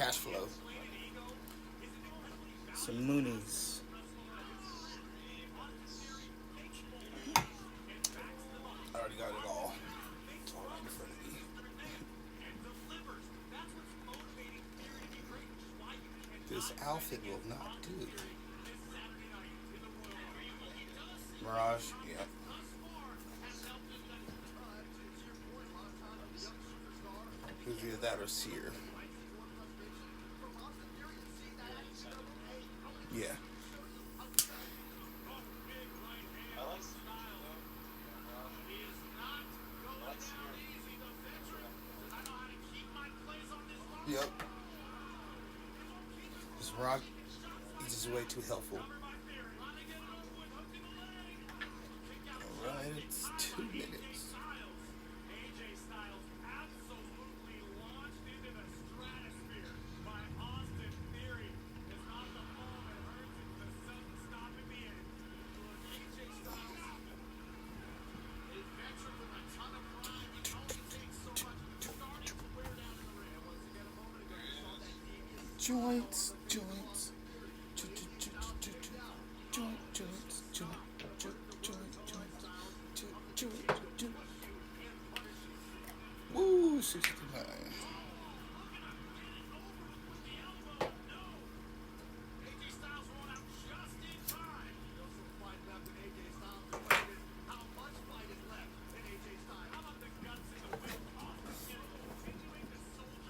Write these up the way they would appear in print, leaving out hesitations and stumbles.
cash flow. Some Moonies. I already got it all. It's all right in front of me. This outfit will not do. Mirage, yeah. Who's either that or Seer? Yeah. Yep. This Rock, he's just way too helpful. Alright, it's 2 minutes. Joints, joints, joint. Woo, 69.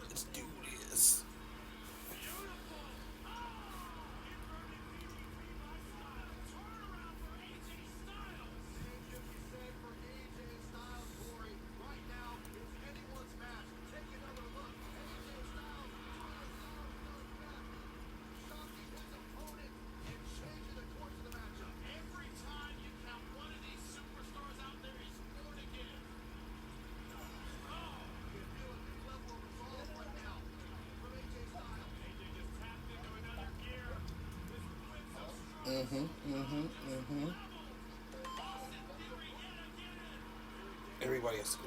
Let's do this. Mm-hmm. Everybody has to go.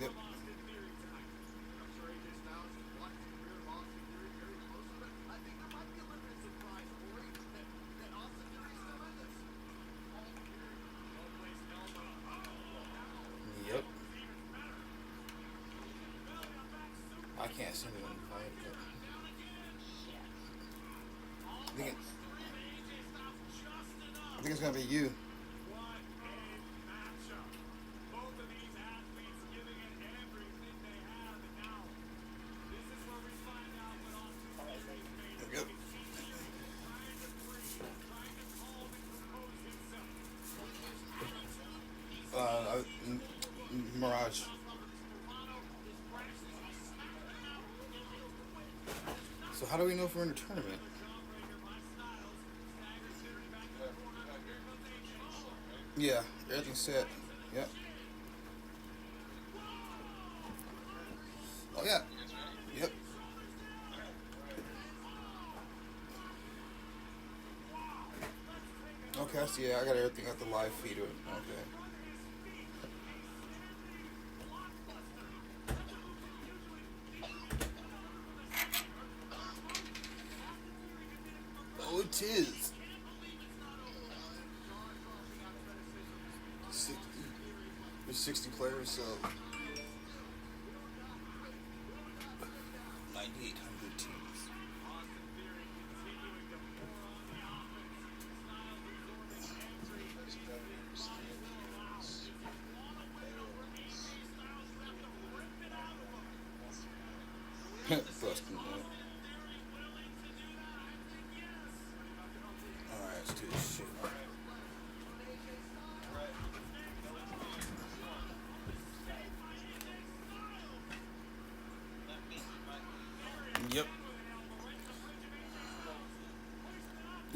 Yep. Yep. I can't see anyone fight, but I think it's gonna be you. Yep. Uh, Mirage. So how do we know if we're in a tournament? Yeah, everything's set. Yep. Oh yeah. Yep. Okay, I see. Yeah, I got everything at the live feed. Okay. Oh, it is. 60. There's 60 players, so 9,800 teams. Busting that. Alright, let's do this shit.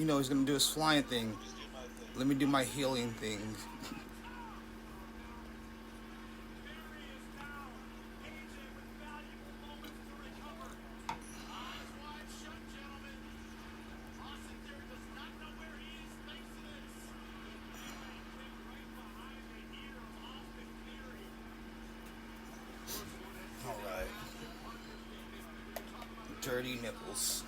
You know he's gonna do his flying thing. Let me do my healing thing. Alright. Dirty nipples.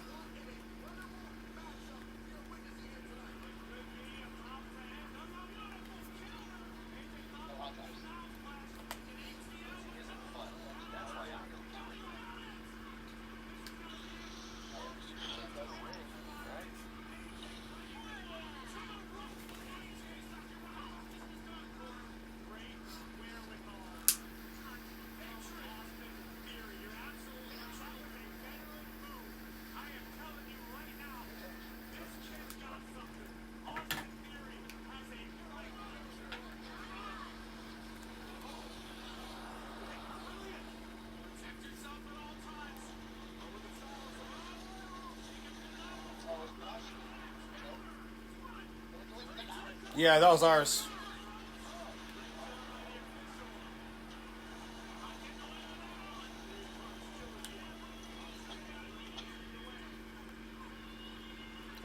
Yeah, that was ours.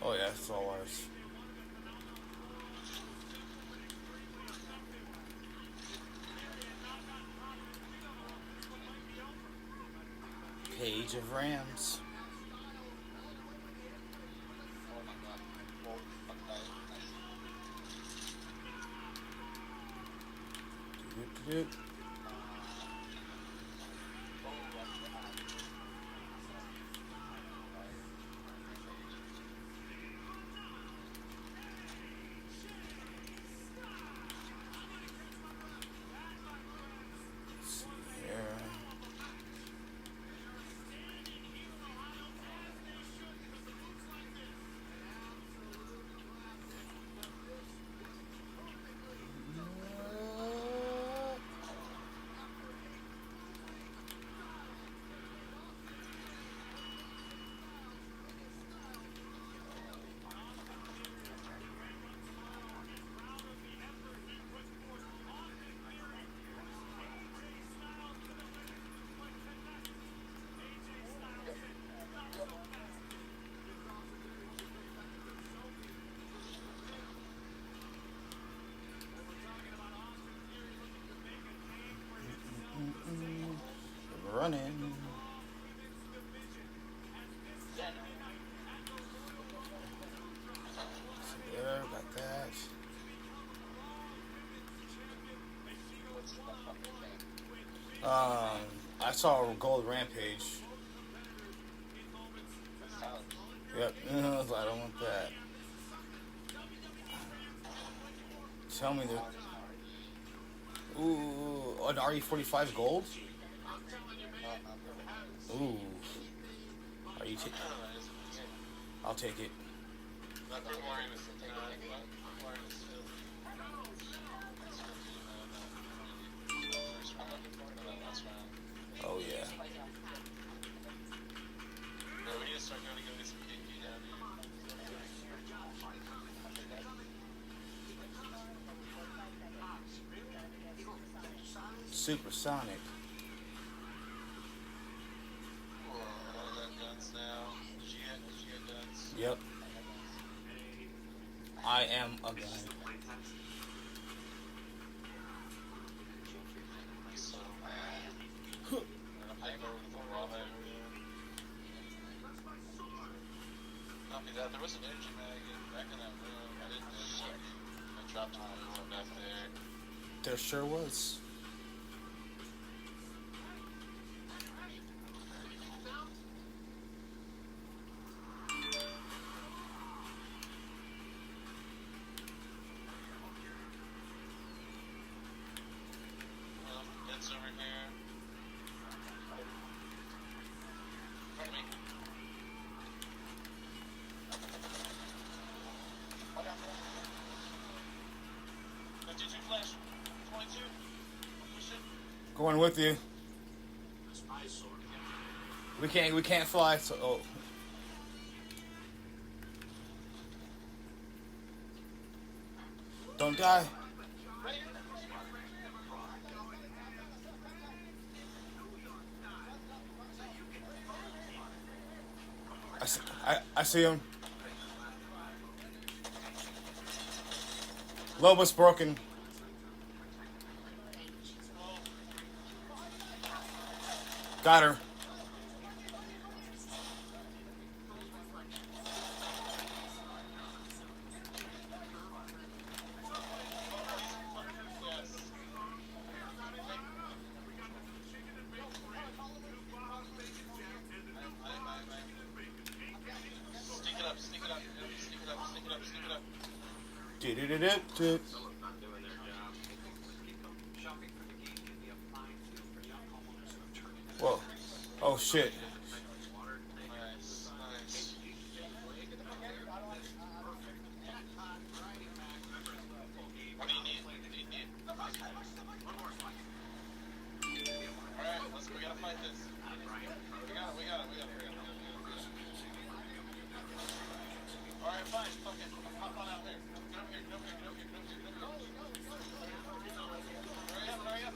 Oh yeah, it's all ours. Cage of Rams. Doop, doop. Let's see here. Running. There, got that. I saw a gold rampage. Yep, I don't want that. Tell me that. Ooh, an RE45 gold? Ooh. Are you I'll take it. Oh yeah. Supersonic. Yep. I am a gun. There was an energy mag back in that room. I didn't know what I dropped it back there. There sure was. It's over here. In front of me. Flash. 22. Push it. Going with you. We can't fly. So Don't die. Right here. I see him. Loba's broken. Got her. Sneak it up, sneak it up, sneak it up, sneak it up, sneak it up. Do-do-do-do-do. Whoa. Oh shit. Nice, nice. What do you need? What do you need? Alright, we gotta fight this. We got it. Alright, fine, fuck it. Hop on out here. Get over here, get over here, get over here, get over here, get over here.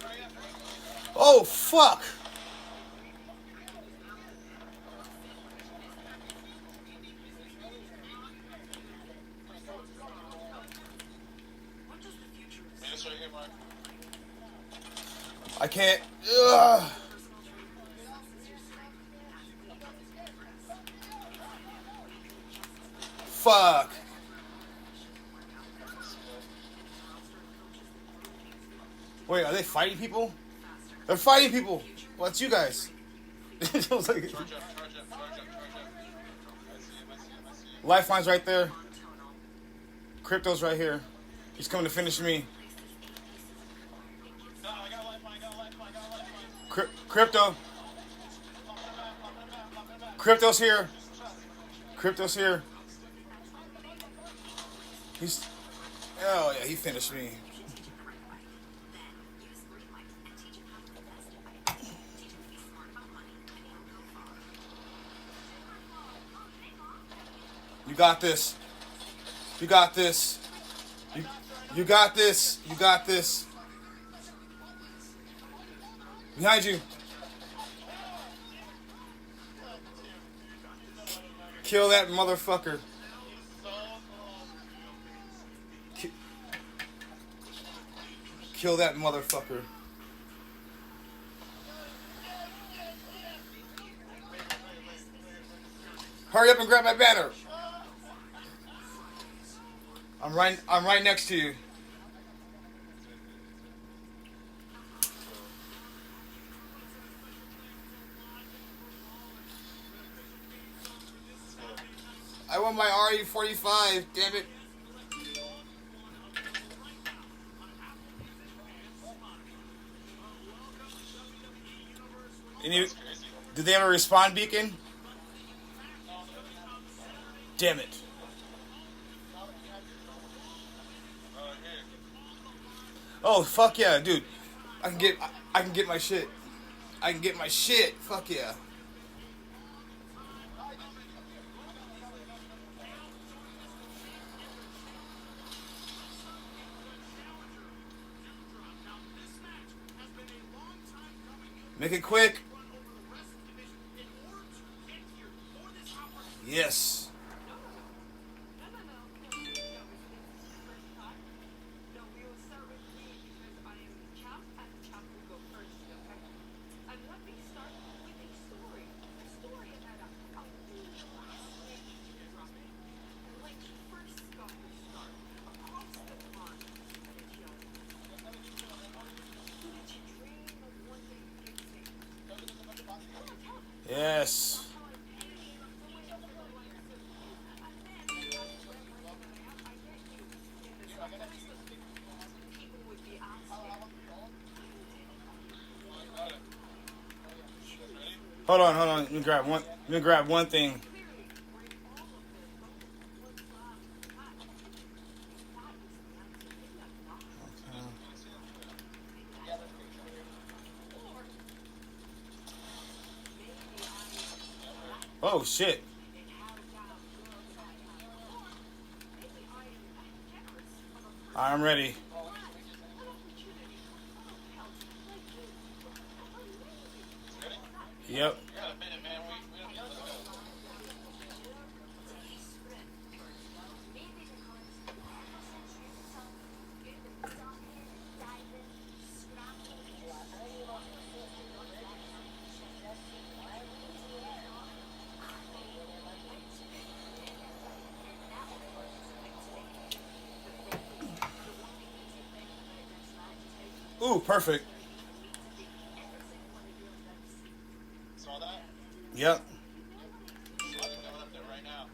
Hurry up. Oh fuck. Meet us right here, Mark. I can't. Ugh. Fuck. Wait, are they fighting people? They're fighting people. Well, it's you guys. It was like- Charge up. I see him. Lifeline's right there. Crypto's right here. He's coming to finish me. No, I got a lifeline. Crypto. Crypto's here. Crypto's here. He's. Oh yeah, he finished me. You got this. You got this. You got this. You got this. Behind you. Kill that motherfucker. Kill that motherfucker. Hurry up and grab my banner. I'm right next to you. I want my RE45, damn it. Did they have a respawn beacon? Damn it. Oh fuck yeah, dude. I can get my shit. I can get my shit. Fuck yeah. Make it quick. Yes. Yes. Hold on. Let me grab one thing. Oh shit. I'm ready. Ready? Yep. We got a minute, man. Let's go. Ooh, perfect. Saw that? Yep. Saw it coming up there right now.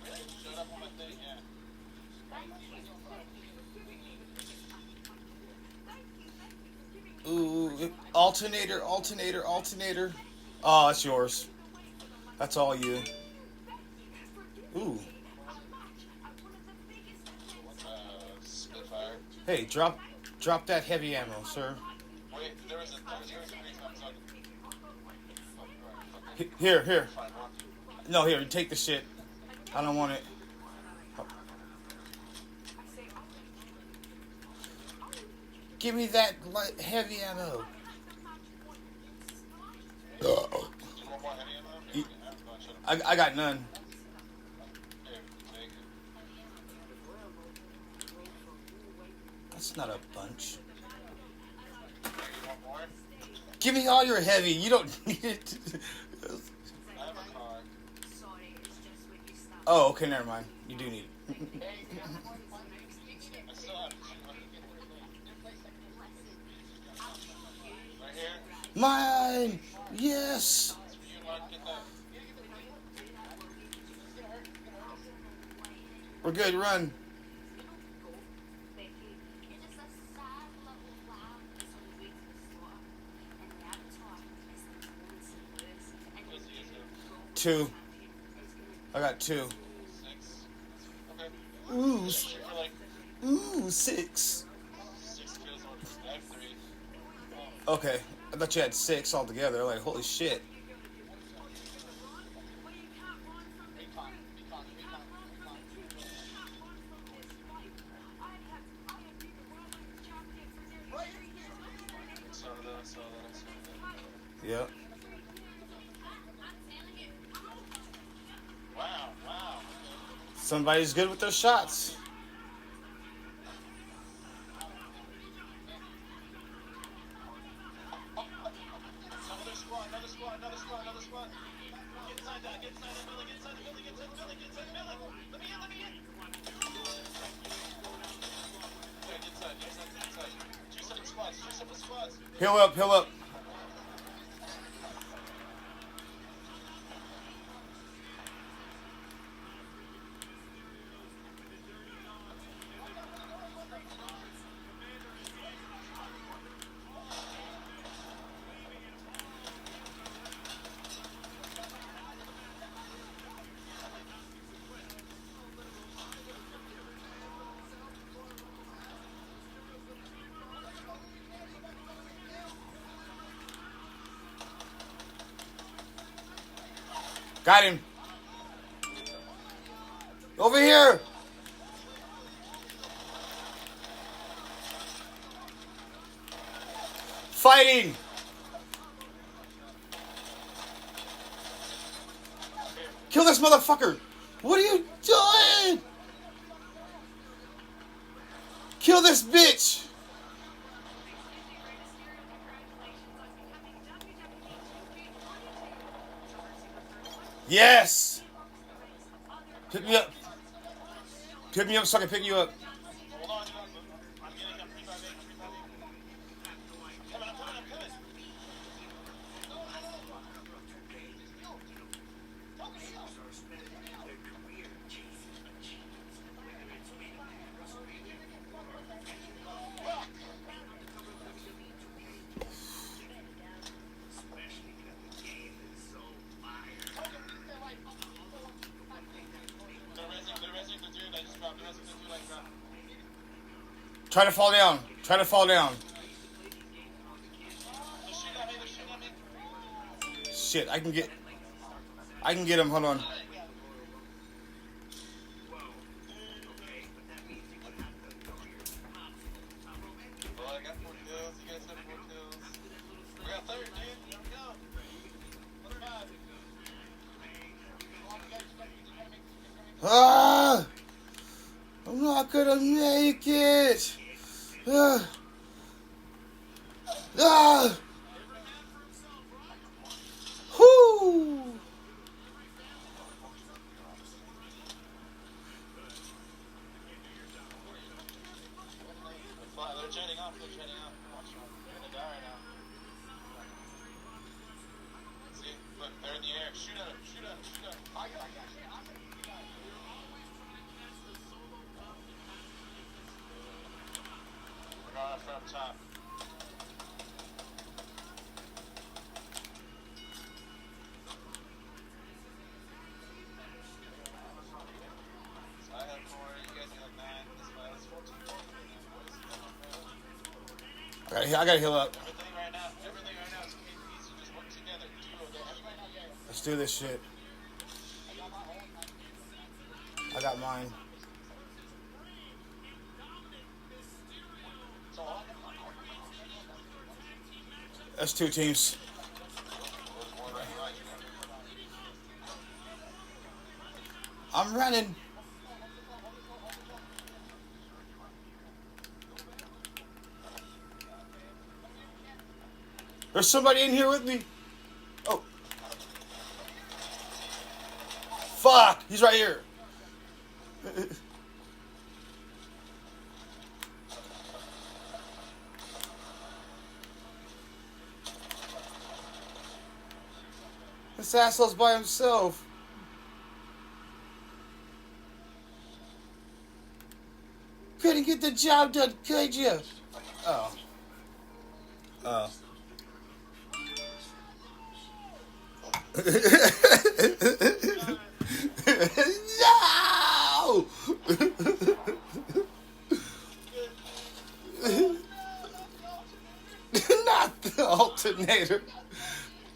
Really? Showed up on my thing, yeah. Ooh, alternator, alternator, alternator. Oh, that's yours. That's all you. Ooh. Spitfire. Hey, drop that heavy ammo, sir. Wait, there was a reason I'm talking. Here. Find one. No, here, you take the shit. I don't want it. Give me that heavy ammo. Do you want more heavy ammo? You- I have a bunch of them. I got none. Here, take it. That's not a bunch. You want more? Give me all your heavy. You don't need it. I have a car. Oh, okay, never mind. You do need it. I still have 200. Right here. Mine. Yes. It's for you, Mark. Get that. We're good. Run. Two. I got two. 6. Okay. Ooh, Shoot for like ooh, 6. 6 kills. I have 3. Okay, I thought you had 6 altogether. Like, holy shit. Saw that. Yep. Wow. Somebody's good with their shots. Another squad. Get inside that building, get inside the building. Let me in. Okay, get inside. 2 separate squads. Heal up. Got him. Over here. Fighting. Kill this motherfucker. What are you doing? Kill this bitch. Yes. Pick me up. Pick me up so I can pick you up. Hold on. I'm getting up. 358. I'm coming. They're resing the dude I just dropped. Try to fall down. They're shooting at me. Shit, I can get him. Hold on. not gonna make it. Ah. Ah. Whoo. They're jetting off. Watch them. They're gonna die right now. See? Look, they're in the air. Shoot at them. I got it. We're going from top. I have 4. You guys have 9. This one is 14. I gotta heal up. Everything right now is easy. Just work together. Let's do this shit. I got mine. That's 2 teams. I'm running. There's somebody in here with me. Oh. Fuck. He's right here. This asshole's by himself. Couldn't get the job done, could you? Oh. Oh. No! Not the alternator.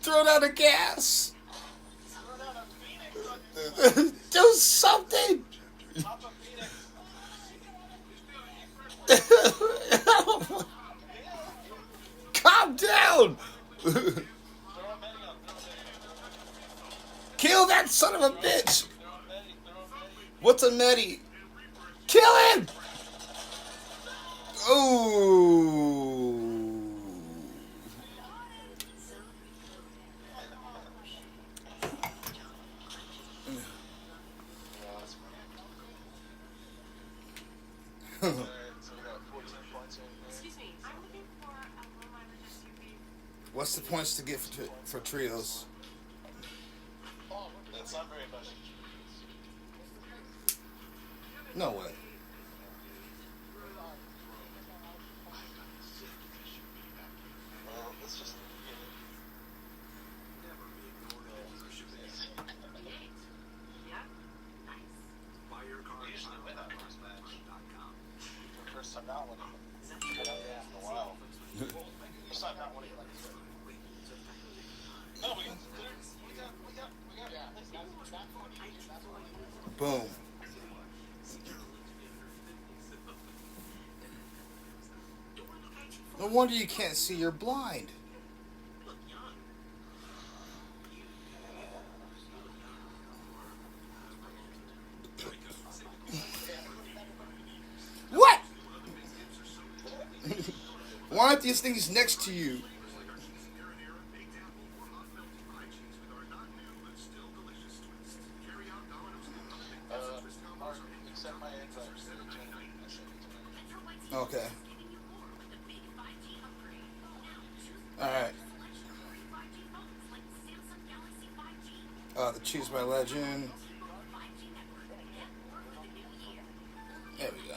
Throw down the gas. Do something. Calm down. Kill that son of a bitch. What's a medi? Kill him. Ooh. What's the points to get for trios? That's not very much. No way. Well, let's just usually win that first match. The first time not winning. In a while. First time not winning like this. No, we got. Boom. No wonder you can't see, you're blind. What? Why aren't these things next to you? Accept my invite. Okay. Alright. The Choose My Legend. There we go.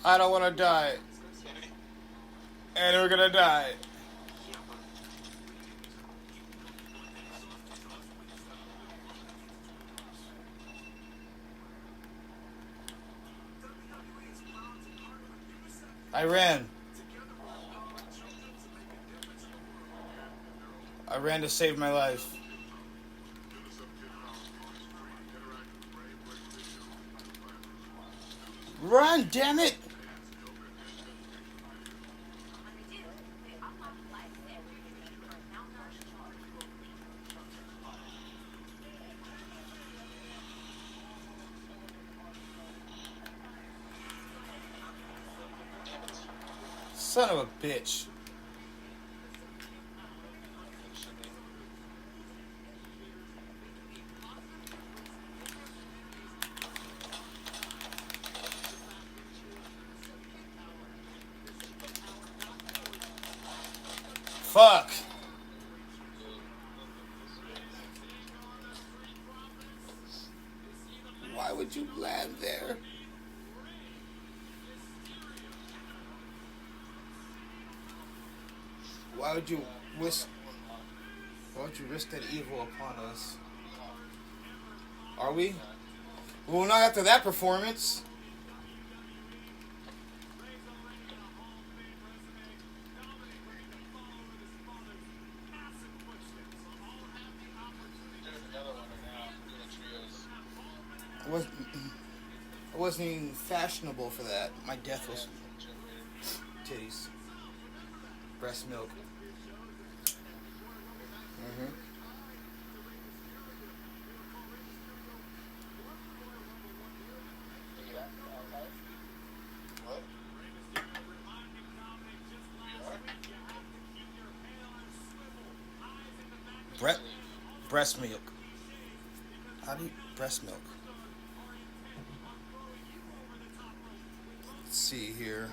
I don't want to die. And we're gonna die. I ran. I ran to save my life. run, damn it! Son of a bitch. Fuck. Why would you land there? Why would you risk? Why would you risk that evil upon us? Are we? Well, not after that performance. I wasn't even fashionable for that. My death was titties, breast milk. Mm-hmm. Breast milk. How do you breast milk? Let's see here.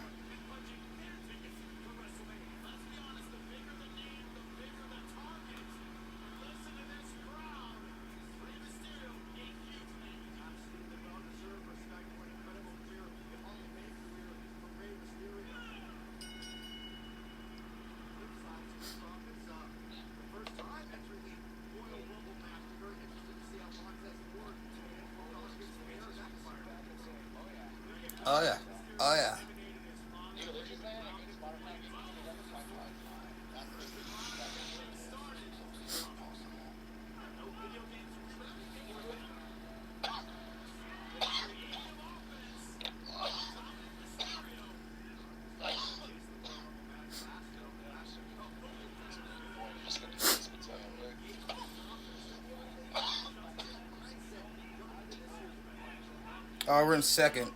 Oh yeah. Oh yeah. Oh, we're in second.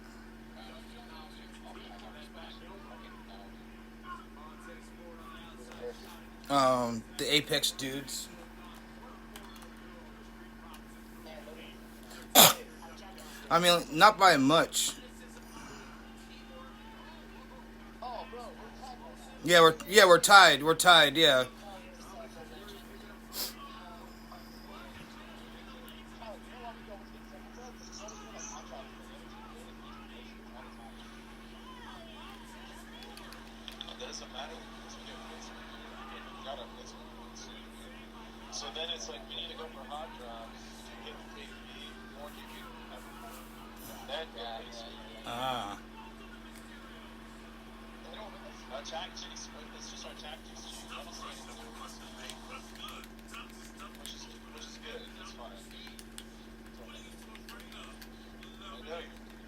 The Apex dudes. I mean, not by much. We're tied. We're tied. Yeah. So then it's like we need to go for hot drops. Get the big beat, more you that guys. Ah. Our tactics, it's just our tactics. Which is good. It's fine.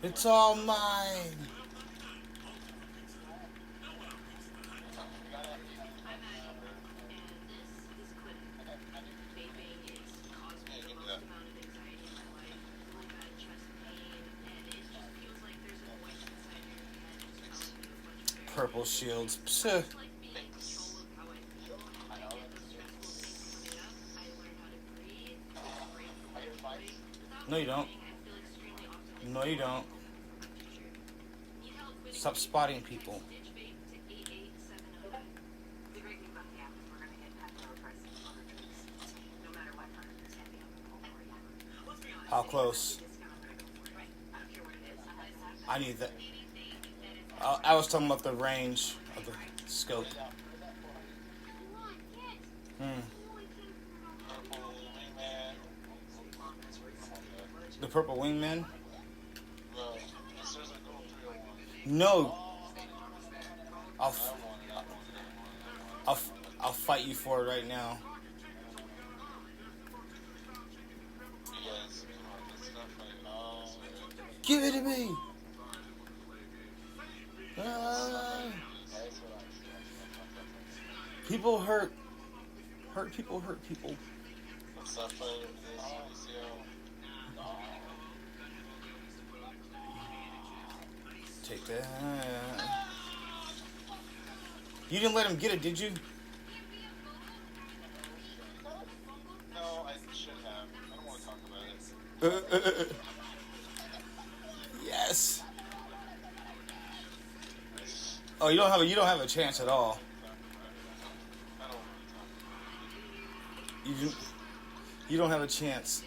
It's all mine. Purple shields. Psst. No, you don't. No, you don't. Stop spotting people. How close? I need that. I was talking about the range of the scope. The purple wingman? No. I'll fight you for it right now. Give it to me. That's what I People hurt people hurt people. What's that fight over this ACL? Take that. You didn't let him get it, did you? No, I should have. I don't want to talk about it. Yes. Oh, you don't have a chance at all. I don't want to talk about You don't have a chance.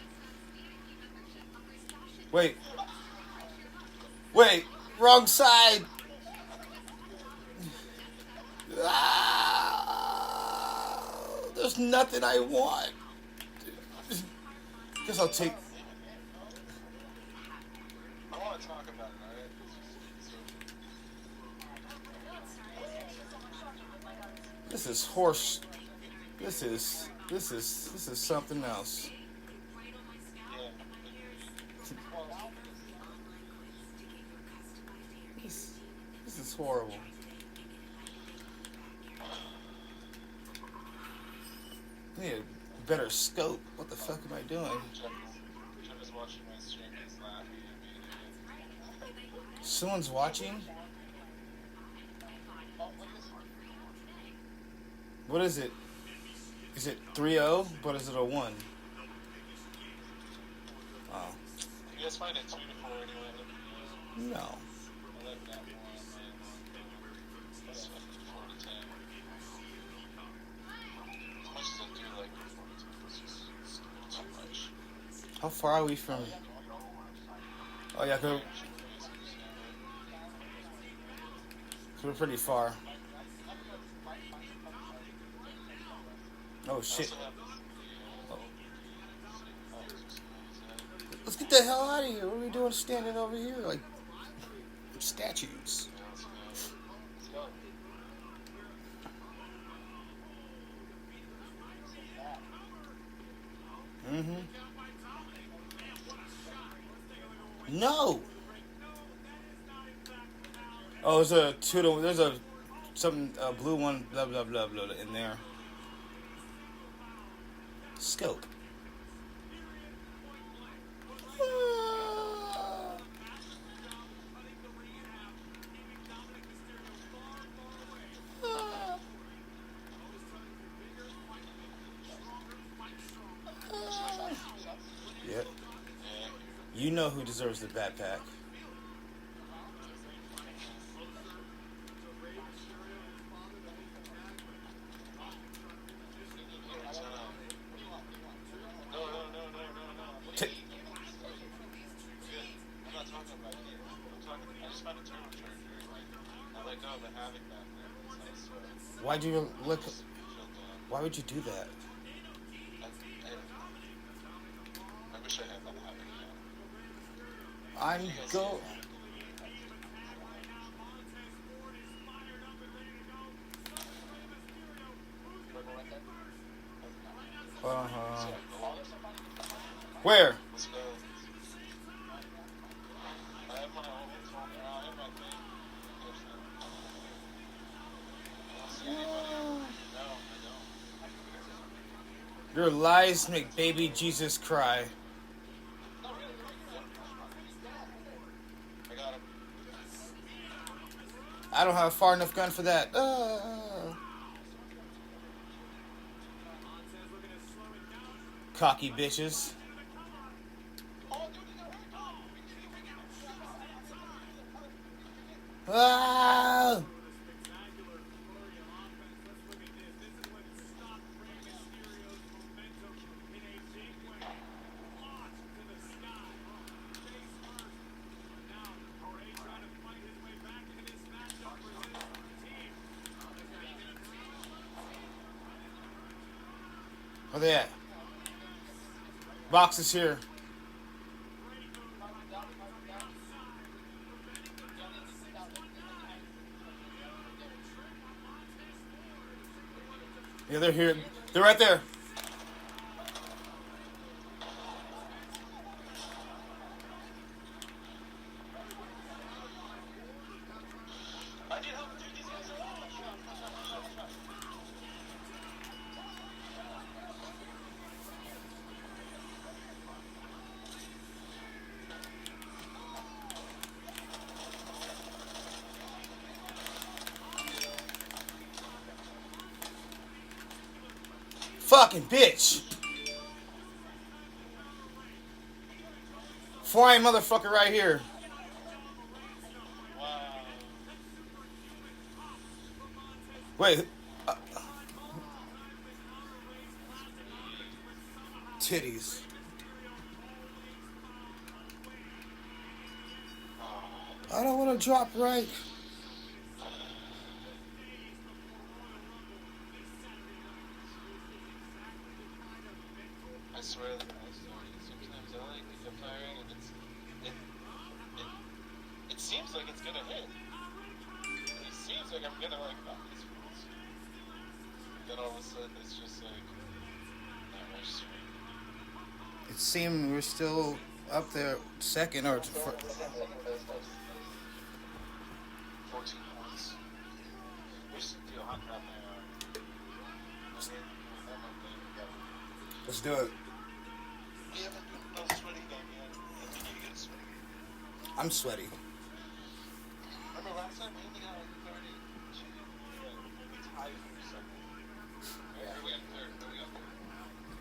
Wait, wrong side. There's nothing I want. Guess I'll take. I want to talk about it, alright? This is horse. This is something else. Yeah. This is horrible. I need a better scope. What the fuck am I doing? Trevor's watching my stream. He's laughing at me. Someone's watching? What is it? Is it 3-0? But is it a 1? Oh. You guys find it 2 to 4 anyway? No. I like that one. That's 4 to 10. As much as I do like 4 to 2, it's just too much. How far are we from... Oh yeah, 'cause we're pretty far. Oh shit. Let's get the hell out of here. What are we doing standing over here like statues? Mm-hmm. No. Oh, there's a 2-1. There's a something blue one. Blah blah blah blah in there. Scope. Yep. You know who deserves the backpack. Why'd you look? Why would you do that? I wish I had that happen. I'm go. Where? Let's go. I have my own phone now. I have my thing. No, I don't. Your lies make baby Jesus cry. I got him. I don't have a far enough gun for that. Cocky bitches. Ah! Where they at? Box is here. Yeah, they're here. They're right there. I Fucking bitch. Flying motherfucker right here. Wow. Wait. Titties. I don't want to drop right. I swear, sometimes I like the firing, and it seems like it's gonna hit. It seems like I'm gonna like knock these rules. Then all of a sudden, it's just like not registering. It seemed we're still up there second or 14 points. We should do a hot drop there. let's do it. We haven't done no sweaty game yet. We need to get a sweaty game. I'm sweaty. Remember last time we only got like 30? We tied for second. Here we got third. Here we got third.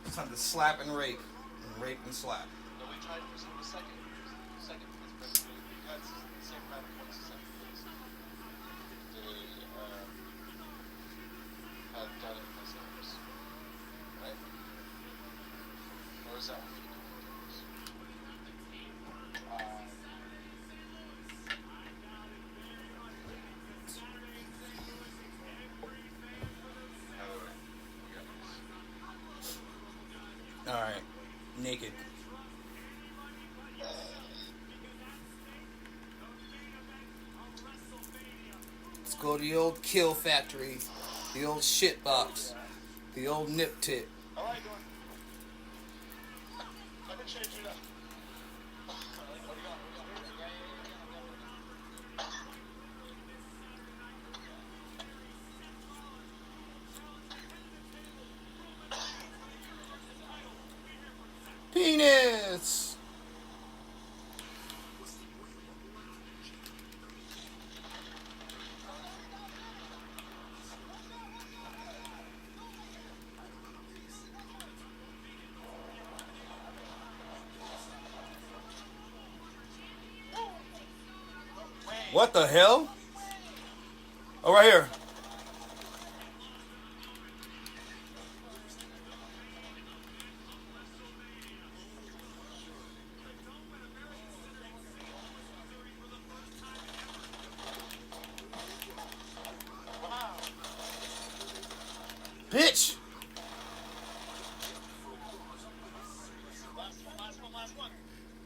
It's time to slap and rape. And rape and slap. No, we tied for second. Second place. We got the same amount of points as second place. They had got it themselves. Right? Or is that what Alright. Naked. Let's go to the old kill factory. The old shit box. The old nip tip. How are you doing? Let me change it up. Penis! What the hell? Oh, right here. Bitch!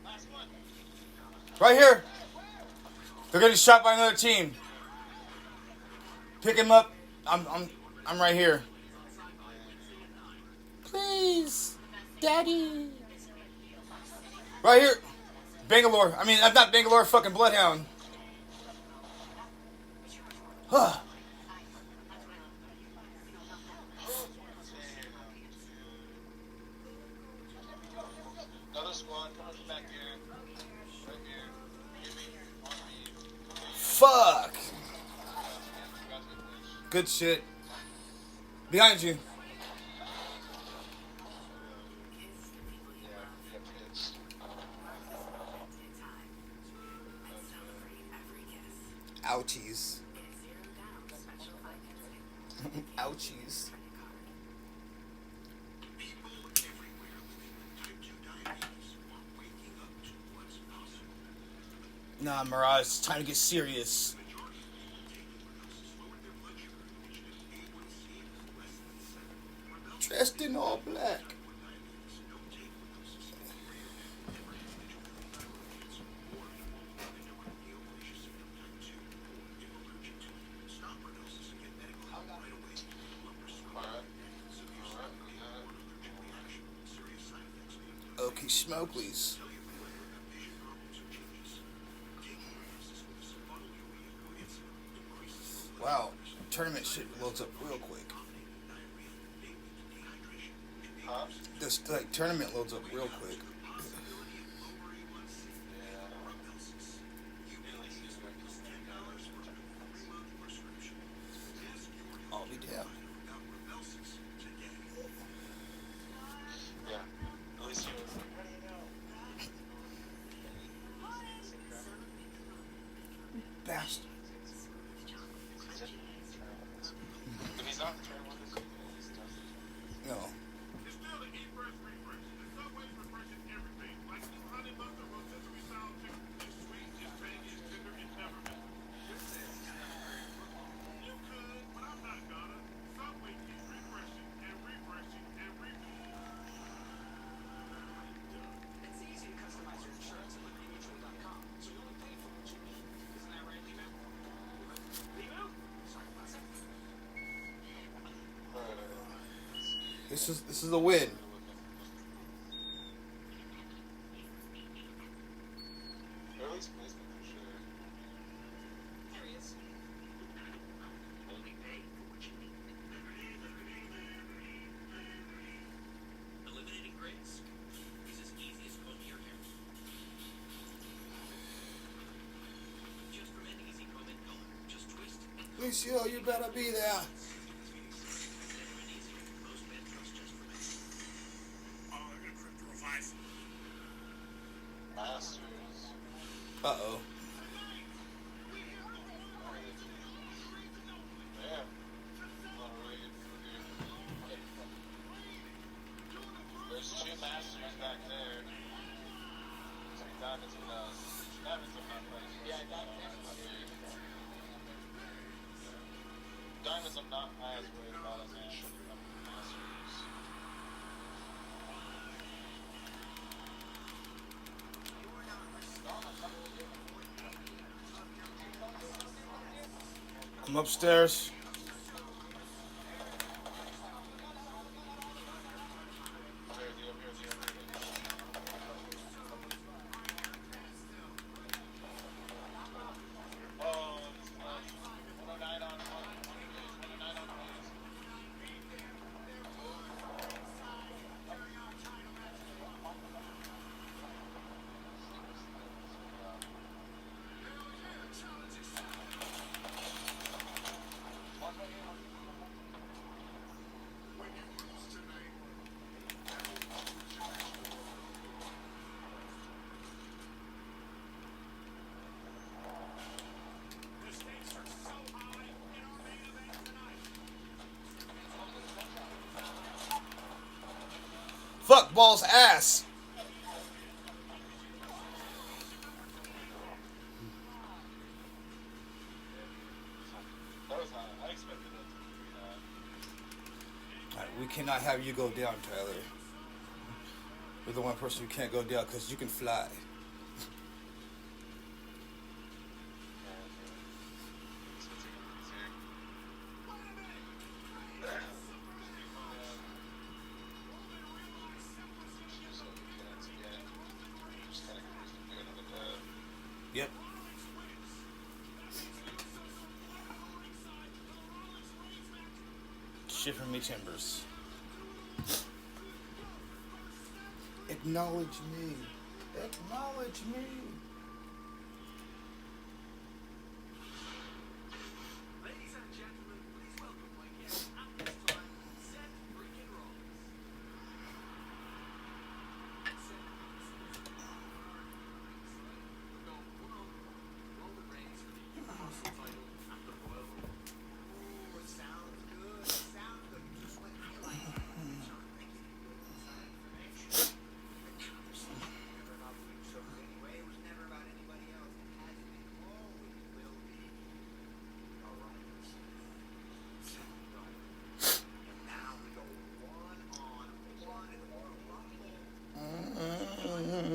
Last one. Right here. They're getting shot by another team. Pick him up. I'm right here. Please, Daddy. Right here. Bangalore. I mean, I'm not Bangalore, fucking Bloodhound. Huh. Another squad coming from back here. Right here. Give me, on me. Fuck. Good shit. Behind you. Ouchies. Ouchies. Nah, Mirage, it's time to get serious. Dressed in all black. Okay, Smokleys. Wow, tournament shit loads up real quick. Huh? This like tournament loads up real quick. I'll be damned. This is the win. Or at least placement for sure. Eliminating grace is as easy as combing your hair. Just from an easy comb and color. Just twist and Lucio, you better be there. most men trust just for men. Oh, they're gonna put the revive. Masters. Uh-oh. Damn. Not really good for you. There's two masters back there. So diamonds and diamonds are not nice. Yeah, diamonds I'm not as worried about as I should be about masters. I'm upstairs. The stakes are so high in our main event tonight. Fuck balls ass. That was high. I expected that to be high. Alright, we cannot have you go down, Tyler. You're the one person who can't go down because you can fly. Yep. Shiver me timbers. Acknowledge me. Acknowledge me. Ladies and gentlemen, please welcome my guest at this time, Seth freaking Rollins. Roman Reigns for the Universal title at the Royal Rumble. Oh, it sounds good. It sounds good. Just what you like. Sean, thank you. Information. Never about the big shows anyway. It was never about anybody else. It has been, always will be. All right. And now we go one-on-one in the Royal Rumble.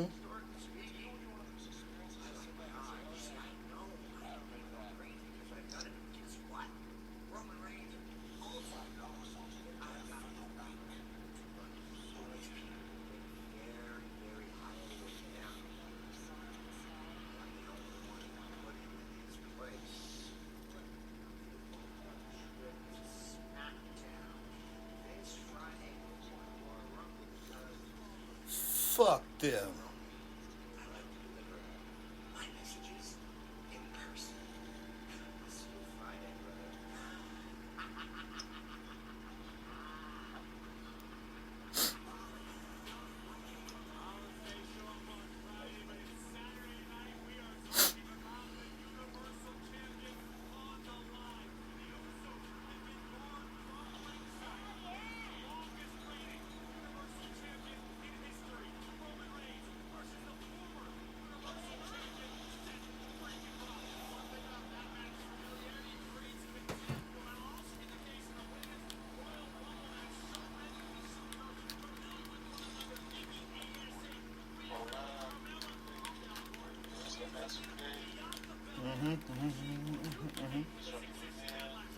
Historically speaking, I like my odds. I know I'm Roman Reigns because I've done it. Guess what? Roman Reigns also knows I've got to go back. So it's very, very highly with him. I'm the only one who can put him in his place. SmackDown this Friday was Royal Rumble because Fuck them. I like to deliver my messages in person. I'll see you Friday, brother.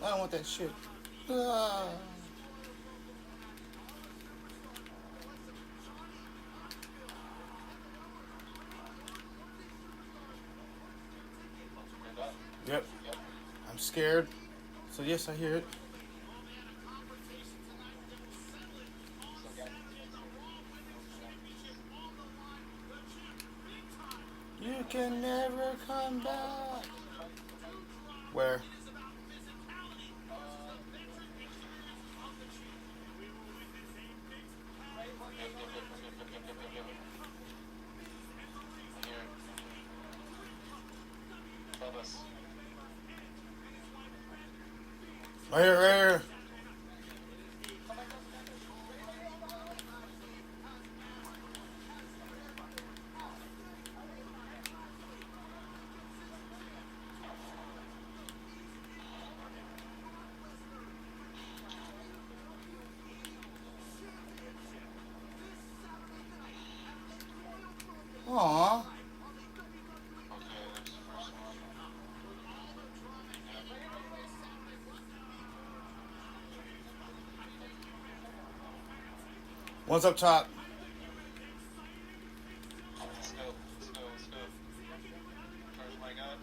I don't want that shit. Ah. Yep. I'm scared. So yes, I hear it. You can never come back. Where? Right here, right here. Aww. One's up top. Let's go. Charge my gun.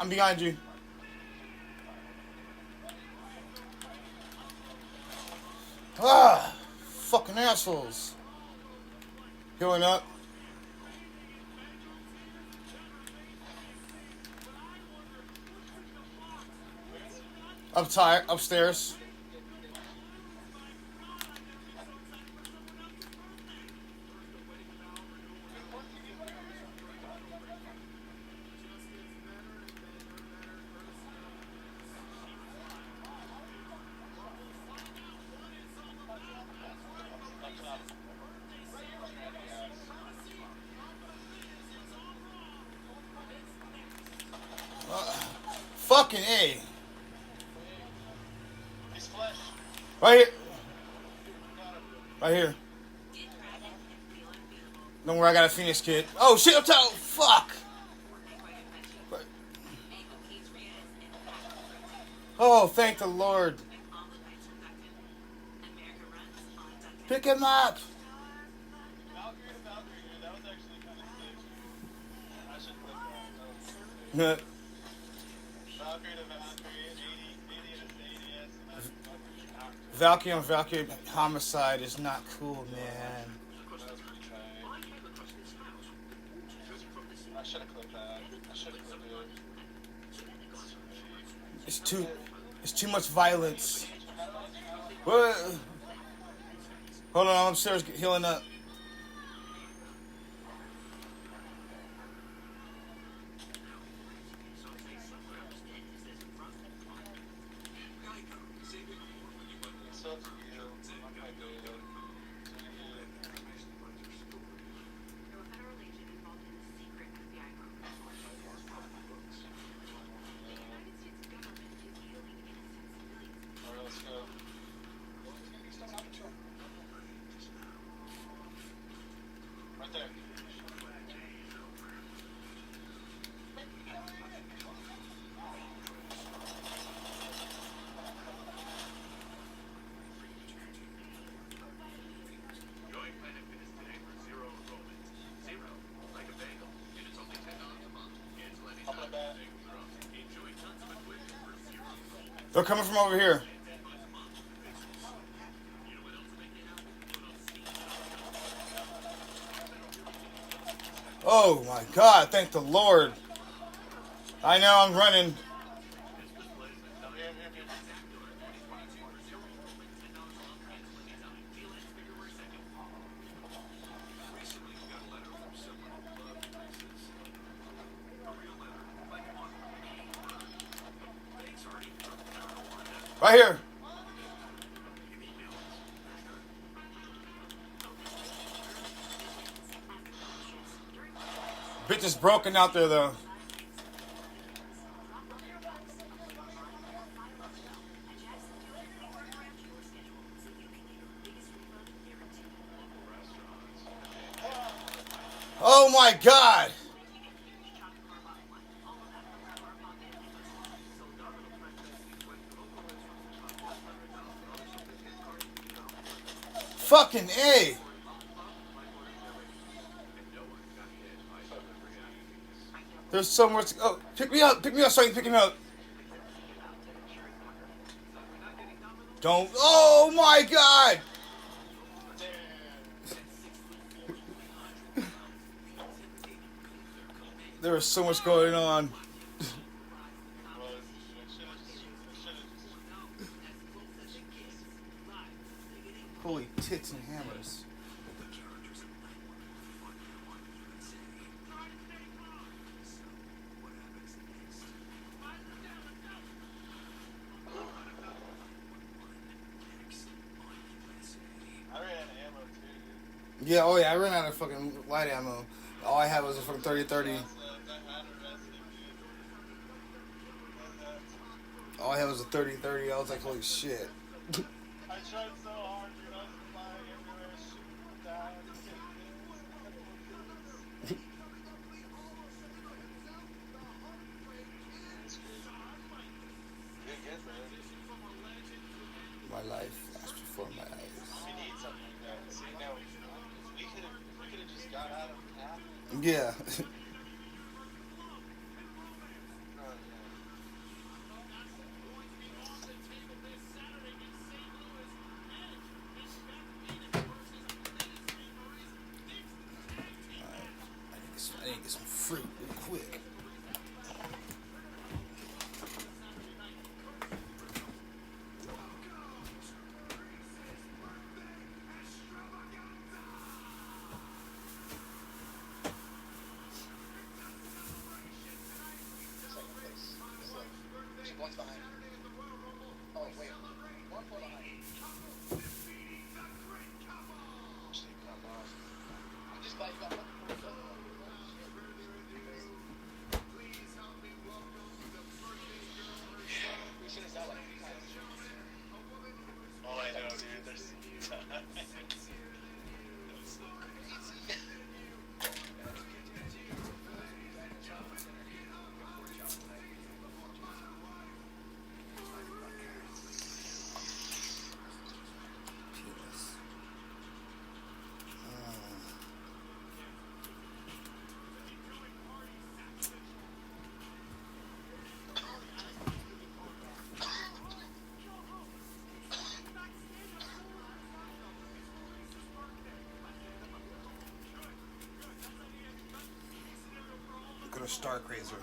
I'm behind you. Ah, fucking assholes. Healing up. Upstairs. Fucking A. He's flesh. Right here. Right here. Don't worry, I got a Phoenix kit. Oh shit, up top. Fuck. Oh, thank the Lord. Pick him up. Valkyrie to Valkyrie, dude. That was actually kind of sick. I should click that. Valkyrie to Valkyrie, 80 ADS, and that's Valkyrie on Valkyrie homicide is not cool, man. that was pretty tight. I should have clicked that. I should have clicked it. It's too much violence. What? Hold on, I'm upstairs healing up. It's up to you. I'm not good. Alright, let's go. Right there. Join Planet Fitness today for zero enrollment. Zero, like a bagel, and it's only $10 a month. Cancel Up in anytime. the back. Enjoy tons of equipment for zero. They're coming from over here. Oh my God, thank the Lord. I know I'm running. Right here. Bitch is broken out there though. Oh my God. Fucking A. There's so much. Oh, pick me up so I can pick him up. Don't. Oh my god! There was so much going on. Holy tits and hammers. I ran out of ammo too. Yeah, oh yeah, I ran out of fucking light ammo. All I had was a fucking 30-30. All I had was a 30-30. I was like, holy shit. I tried so hard, dude. I was flying everywhere, shooting down. My life flashed before my eyes. We need something like that. See, now we could have just got out of half. Yeah. I need to get some fruit real quick. Second place. So, she points behind. Oh, wait. One point behind. Actually, come on. I just got you. We finished that like 3 times. Oh, I know, dude. There's Look at a Star Crazer.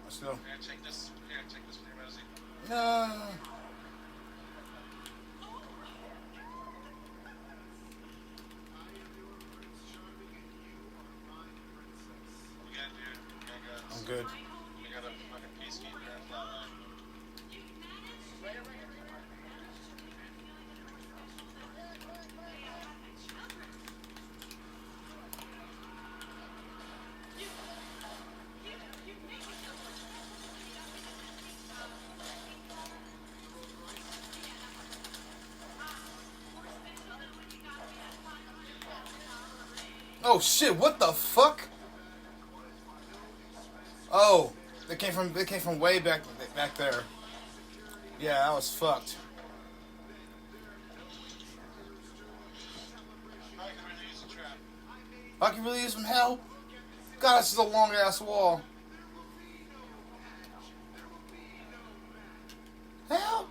Let's go. Here, take this. Here, take this for your Rosie. No. We got, dude. We got I'm good. We got a fucking peacekeeper and flatline. Oh shit! What the fuck? Oh, they came from way back there. Yeah, I was fucked. I can really use a trap. I can really use some help. God, this is a long ass wall. Help!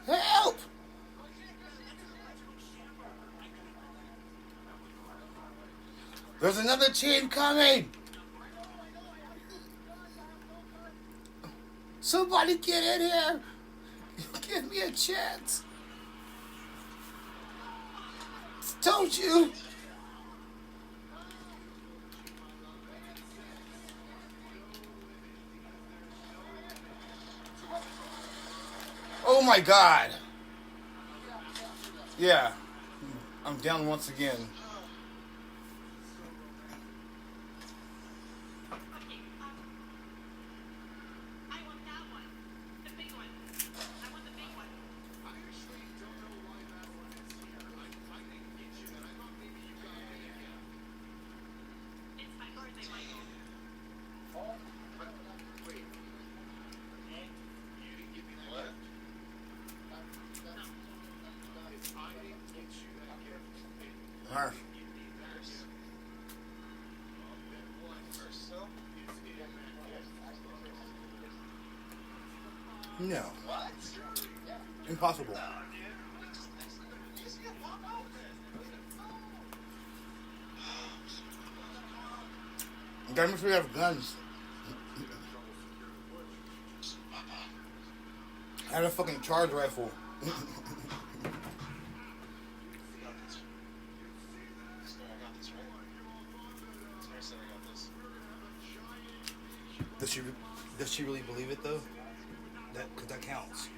Help! There's another team coming! Somebody get in here! Give me a chance! Told you! Oh my god! Yeah. I'm down once again. Okay, I want that one. The big one. I want the big one. I actually don't know why that one is here. I didn't get you that. I thought maybe you got it. It's my birthday, Michael. But, wait. You didn't give me that What? gift? If I didn't get you that gift, and Arf. you give me that gift, then what First, so? is in that gift? No. What? Impossible. You see a pop-out? That must we have guns. I had a fucking charge rifle. I got this. Swear I got this, right? Swear I said I got this. Does she really believe it though? Cause that counts.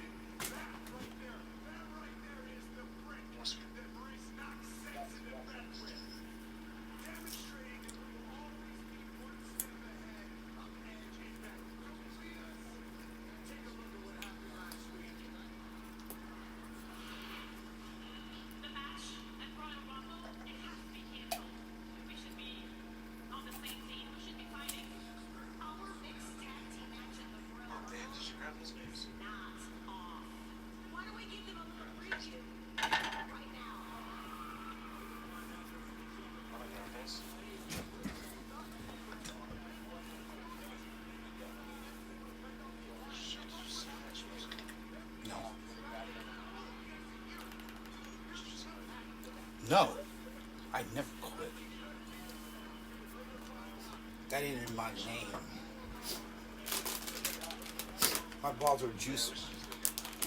The match at Royal Rumble, it has to be canceled. We should be on the same team. We should be fighting. Our mixed tag team match at the Royal Oh, man, did you grab this news? not off. Why don't we give them a little preview right now? Oh, yeah, this. Shit, did you see that news? No. No. I never quit. That ain't in my name. My balls are juicy.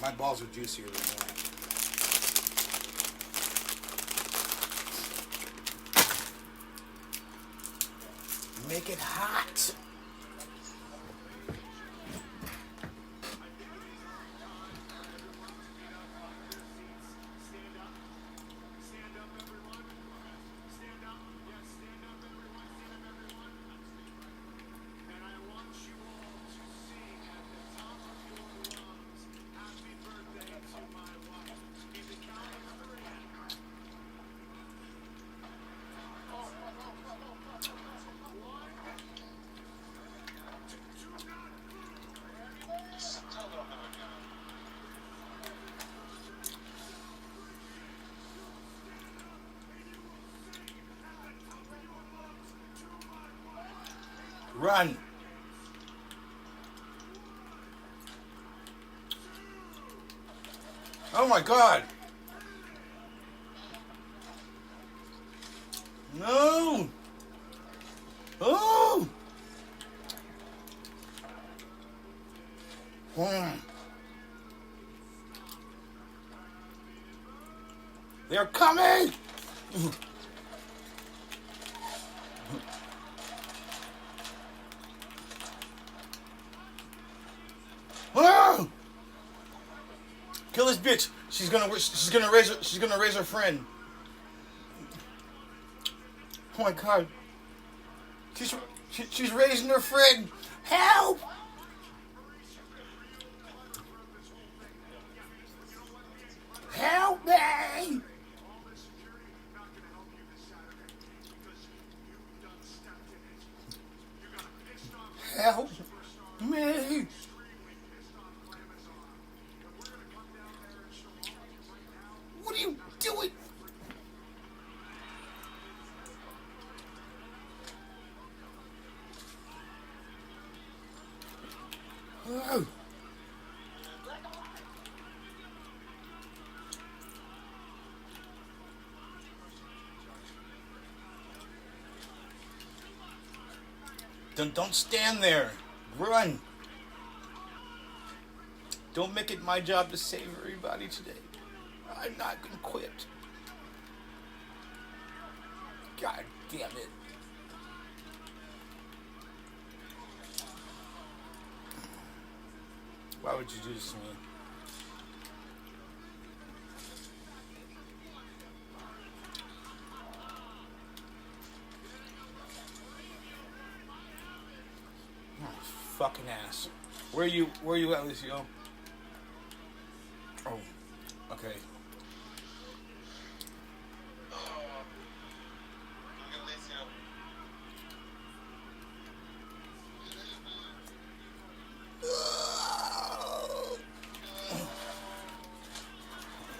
My balls are juicier than that. Make it hot. Tell them how it goes. Run. Oh my god. No. Oh. They're coming. Ah! Kill this bitch. She's gonna raise her friend. Oh my god. She's raising her friend. Help! Help me! Help me! What are you doing? Oh. Don't stand there. Run. Don't make it my job to save everybody today. I'm not gonna quit. God damn it. Why would you do this to me? Oh, fucking ass. Where you at, Lucio? Oh, okay.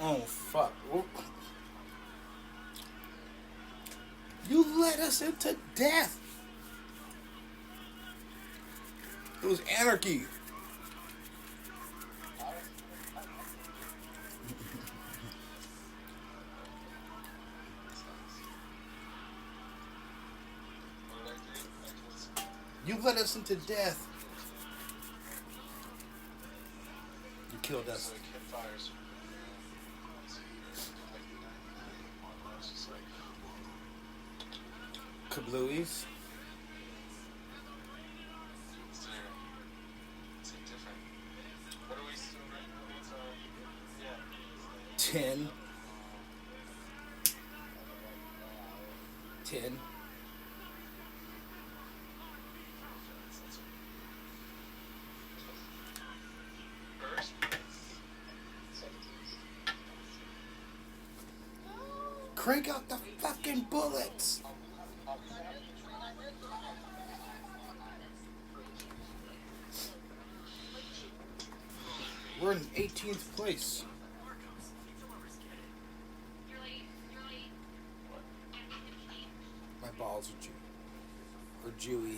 Oh, fuck. You led us into death. It was anarchy. You led us into death. You killed us. Kablooies. What are we still right now? What's our, yeah. 10. 10. Crank out the fucking bullets. We're in 18th place. My balls are Jewy.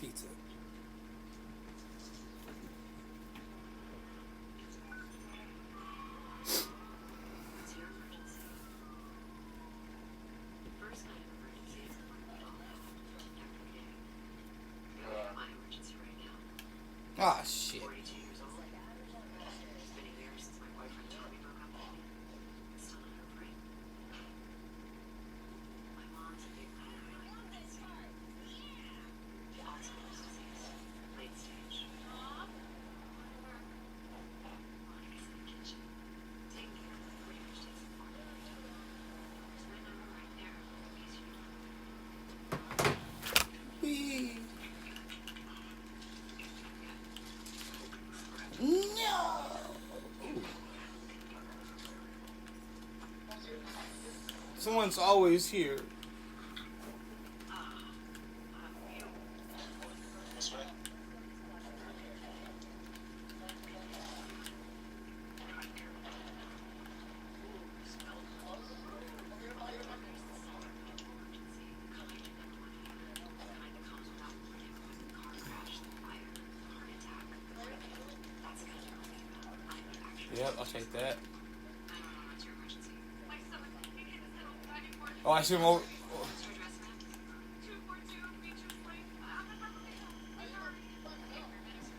Pizza. Ah, shit. Whee. No. Someone's always here. This way? Yep, I'll take that. Oh, I see him over.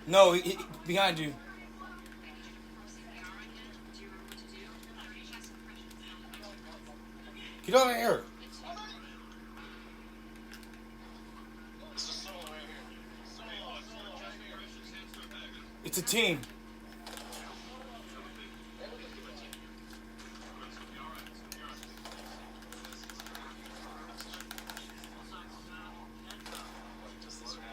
No, behind you. Get over here. This is solo right here. Solo right here. It's a team. Just this round.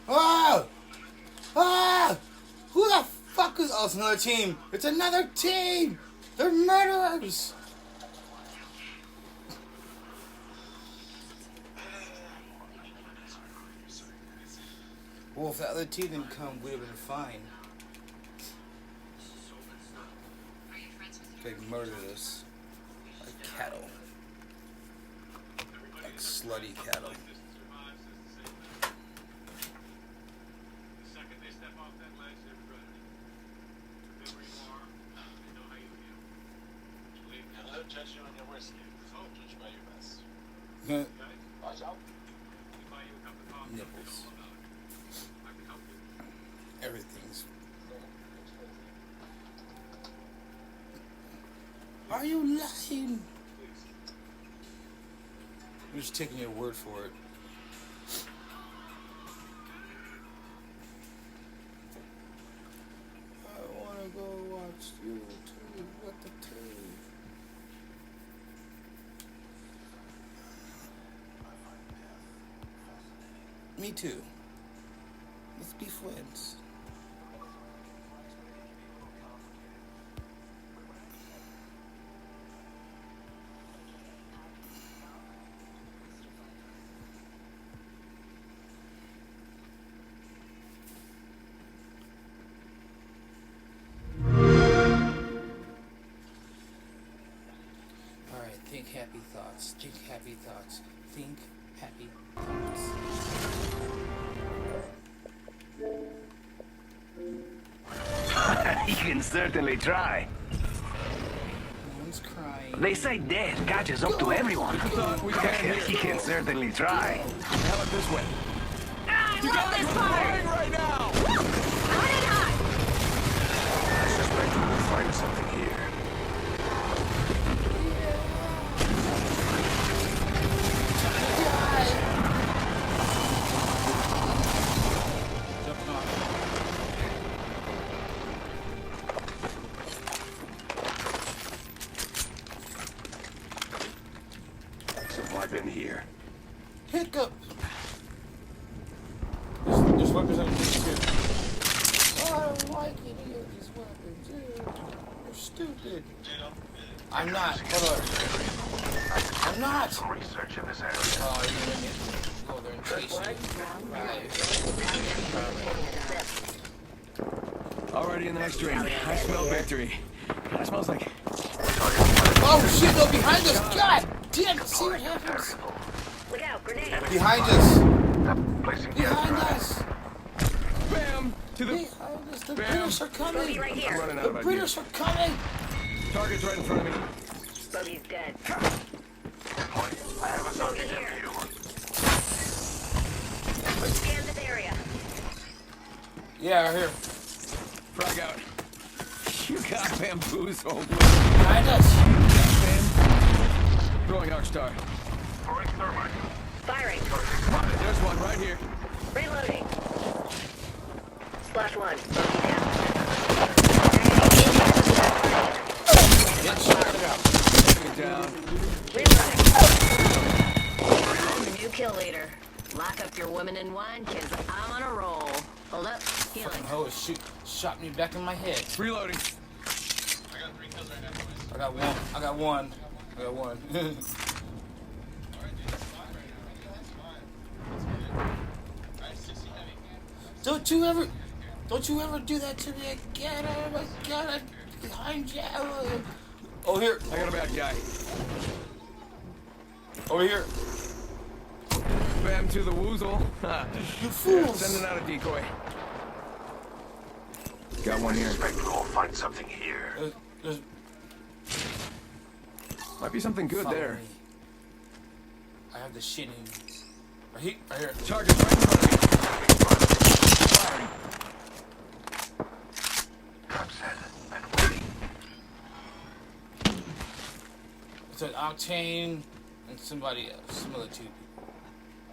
Ah! Ah! Who the fuck is? Oh, it's another team. It's another team. They're murderers. Well, if that other team didn't come, we'd have been fine. They murdered us like cattle. Like slutty cattle. The second they step off that ledge, they're regretting it. Remember where you are, they know how you feel. Believe me, And let them judge you on your whiskey. Don't judge by your mess. guys, Watch out. we buy you a cup of coffee. Nipples. All about it. I can help you. Everything's. Are you lying? I'm just taking your word for it. I wanna go watch YouTube with the TV. Me too. Let's be friends. Alright, think happy thoughts. Think happy thoughts. Think happy thoughts. You can certainly try. No one's crying. They say death catches up to everyone. You can certainly try. How about this way? I love this part! Right now! Running hot! I suspect we will find something here. Jumping off. Some weapon here. Hiccup! There's weapons on this too. Oh, I don't like any of these weapons, dude. You're stupid. I'm not. Hold on. I'm not! Some research in this area. Oh, you're gonna go there and chase you. Already in the next ring. I smell victory. That smells like... Oh shit, no, behind us! God damn it, see what happens? Look out, grenade! Behind us! Placing Behind us! Bam! To the... Behind us! The Bam. British are coming! Bogey right I'm here. running out The of ideas. British are coming! Target's right in front of me. Bogey's dead. I have a Bogey here. Let's scan this area. Yeah, right here. Frag out. You got bamboozled. Behind us! Throwing arc star. Firing. There's one right here. Reloading. Splash one. Bogey down. Get shot out. Get down. Reloading. New kill leader. Lock up your women and wine, kids. I'm on a roll. Hold up. Healing. Fucking hoe shot me back in my head. Reloading. I got 3 kills right now, boys. I got one. I got one. I got one. Alright, dude, that's fine right now. That's fine. Alright, 60 heavy. Don't you ever do that to me again? Oh my god, I'm behind you. Oh, here. I got a bad guy. Over here. Bam to the woozle. Ha. You fools. Sending out a decoy. Got one here. We'll find something here. There's Might be something good follow there. me. I have the shit in. Right here. Right here. Target's right in front of me. Firing. I'm set and waiting. It's an Octane and somebody else. Some other two people.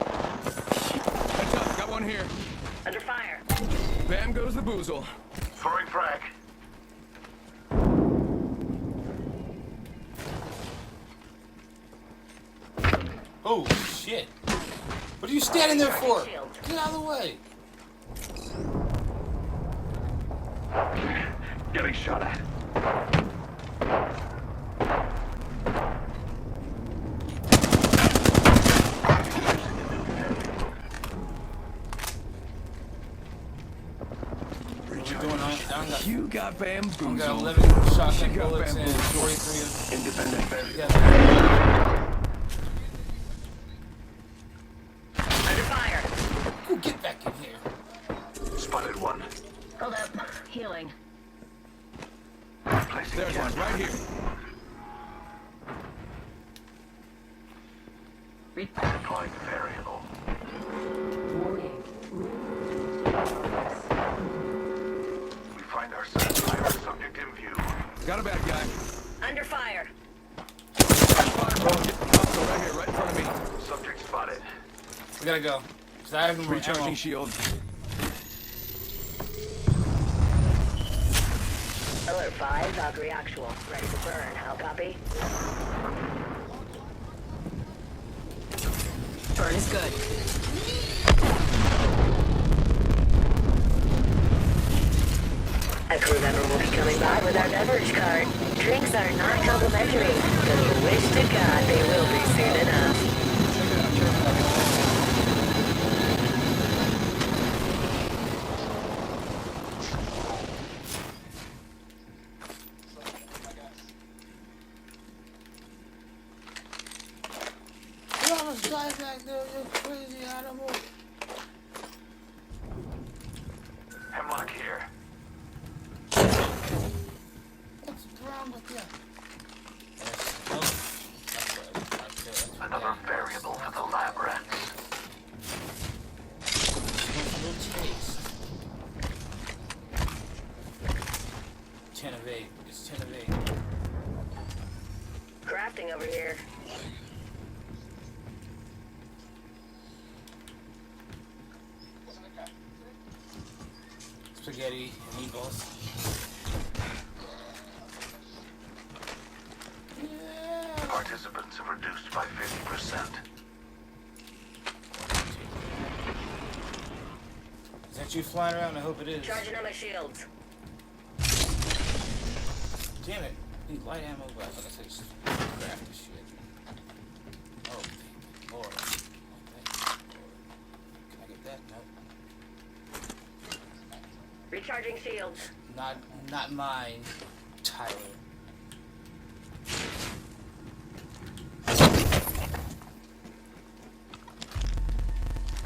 Heads up, got one here. Under fire. Bam goes the boozle. Throwing frag. Oh shit! What are you standing there for? Shield. Get out of the way! Getting shot at. What are we doing down got, You got I bamboozled. got 11 shotgun You got bullets and bamboozled. 43 of Independent variable. yeah. Under fire. Go get back in here. Spotted one. Hold up. Healing. Placing There's one right here. deploying variable. We find ourselves by our subject in view. Got a bad guy. Under fire. Hostile right here, right in front of me. Subject spotted. We gotta go. 'Cause I have no more Recharging ammo. shield. Alert 5, Valkyrie actual. Ready to burn. How copy? Burn is good. A crew member will be coming by with our beverage cart. Drinks are not complimentary, but you wish to God they will be soon enough. You almost died back there, you crazy animal. Hemlock here. What's wrong with you? Another variable for the lab rats. Taste. 10 of 8. It's 10 of 8. Crafting over here. Spaghetti and meatballs. Yeah. Participants have reduced by 50%. Is that you flying around? I hope it is. Charging on my shields. Damn it. Need light ammo, but I thought I said just craft this shit. Oh, thank Lord. Oh, thank Lord. Can I get that? Nope. Recharging shields. Not mine, Tyler.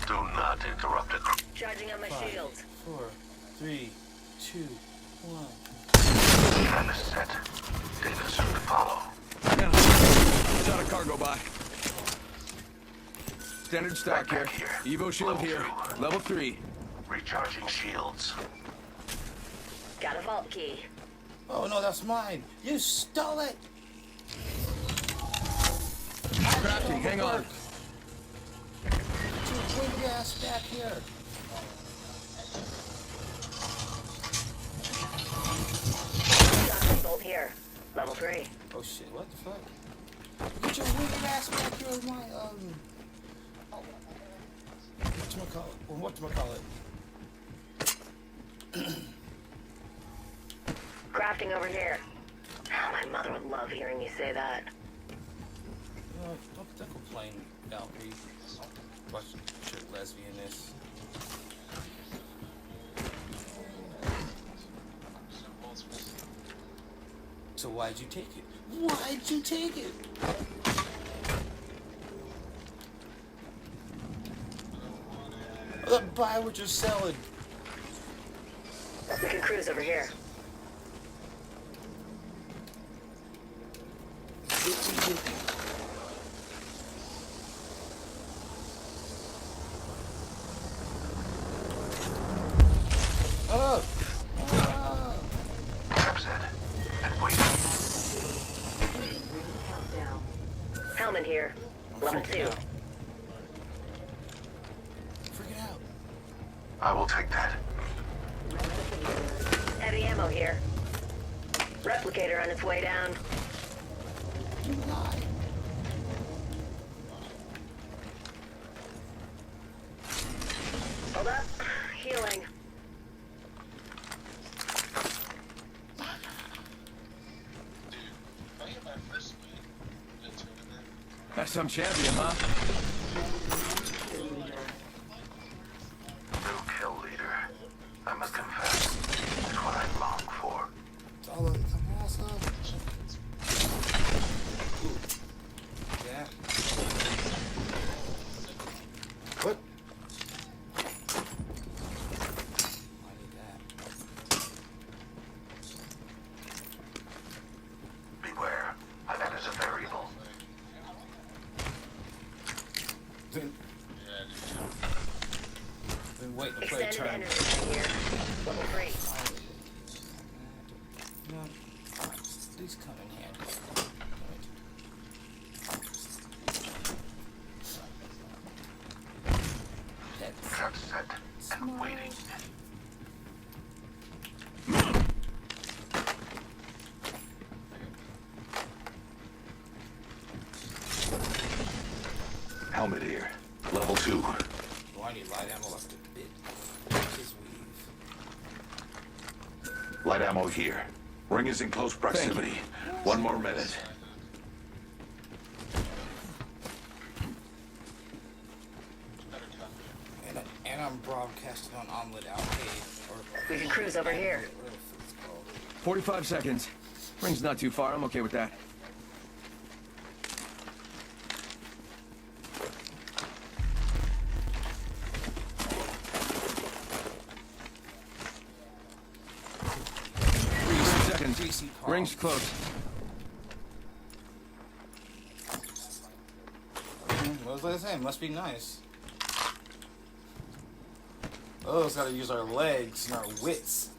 Do not interrupt it. Charging on my 5, shields. 4, 3, 2, 1. Time is set. Data soon to follow. Shot a cargo by. Standard stock here. Backpack here. Evo shield Level here. 2. Level 3. Recharging shields. Got a vault key. Oh no, that's mine. You stole it. Crafting, hang on. Get your winged ass back here. Shotgun bolt here. Level 3. Oh shit, what the fuck? Get your winged ass back here with my whatchamacallit? Crafting over here. Oh, my mother would love hearing you say that. You know, don't complain, Valkyrie. Watch your lesbianness. So why'd you take it? Why'd you take it? Buy what you're selling. We can cruise over here. Oh! Trap set. And wait. Helmet here. Level 2. Freaking out. I will take that. Heavy ammo here. Replicator on its way down. You lie. Hold up. Healing. That's some champion, huh? New kill leader. I must confess, it's what I love. Limited turn. energy right here. Level 3. No. Alright, these come in handy. Pets. Trap set and waiting. Helmet here. Level 2. Oh, I need light ammo left a bit. His weave. Light ammo here. Ring is in close proximity. 1 more minute. And I'm broadcasting on Omelet Arcade. Or, We can cruise over here. whatever the fuck it's called. 45 seconds. Ring's not too far. I'm okay with that. Seconds. Greasy palm. Ring's close. What was I saying? Must be nice. Oh, it's gotta use our legs and our wits.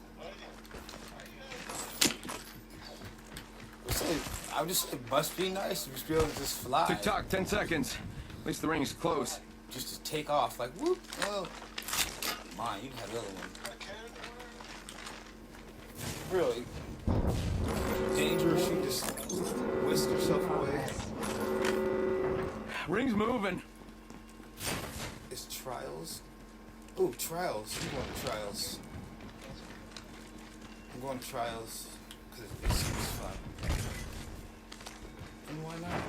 I would just say, must be nice to just be able to just fly. Tick tock, 10 seconds. At least the ring's close. Just to take off, like, whoop. Well, mine, you can have the other one. Really? Dangerous, you just whisk yourself away. Ring's moving. It's trials. Ooh, trials. I'm going to trials. I'm going to trials because it seems fun. And why not?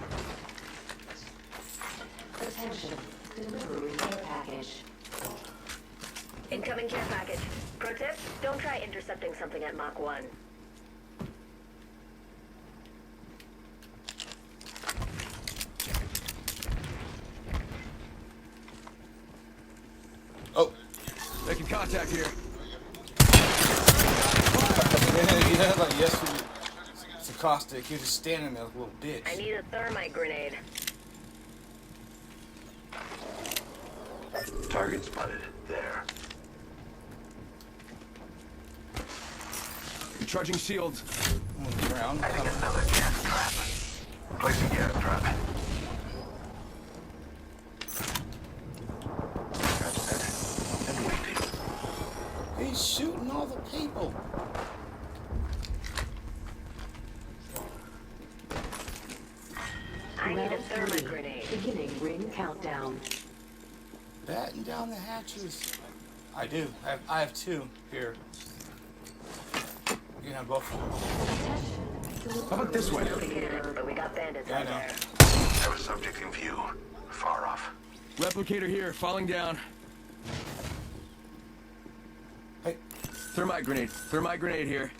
Attention. Delivery care package. Incoming care package. Pro tip, don't try intercepting something at Mach 1. Oh. Making contact here. Yeah, like yesterday. It's a caustic. You're just standing there like a little bitch. I need a thermite grenade. Target spotted. There. Recharging shields. I'm on the ground. Adding another gas trap. Placing gas trap. Trap set and waiting. He's shooting all the people. I need a thermite grenade. Beginning ring countdown. Batten down the hatches. I do. I have two here. You can have both of them. How about this way? But we got bandits Yeah, I out know. there. Have a subject in view. Far off. Replicator here, falling down. Hey, Thermite grenade here.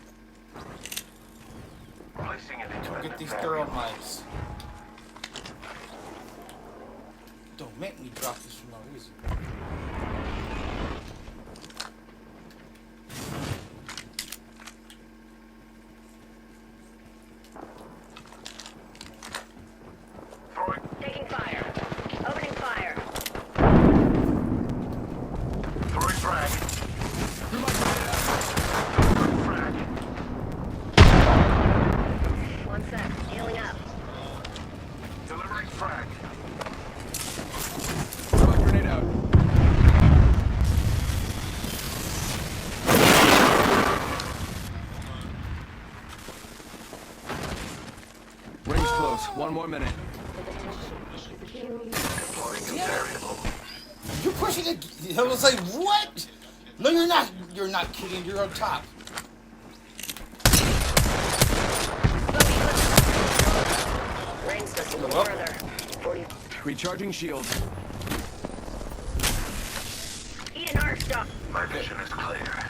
Placing it into get these thermites. Don't make me drop this for no reason. Taking fire. Opening fire. Throwing frag. Frag. One sec. Healing up. Delivering frag. Thermite grenade out. Ring's close. 1 more minute. Deploying a variable. You're pushing it. I was like, what? No, you're not. You're not kidding. You're on top. Range just a little Well. further. 40. Recharging shields. ENR stop. My vision is clear.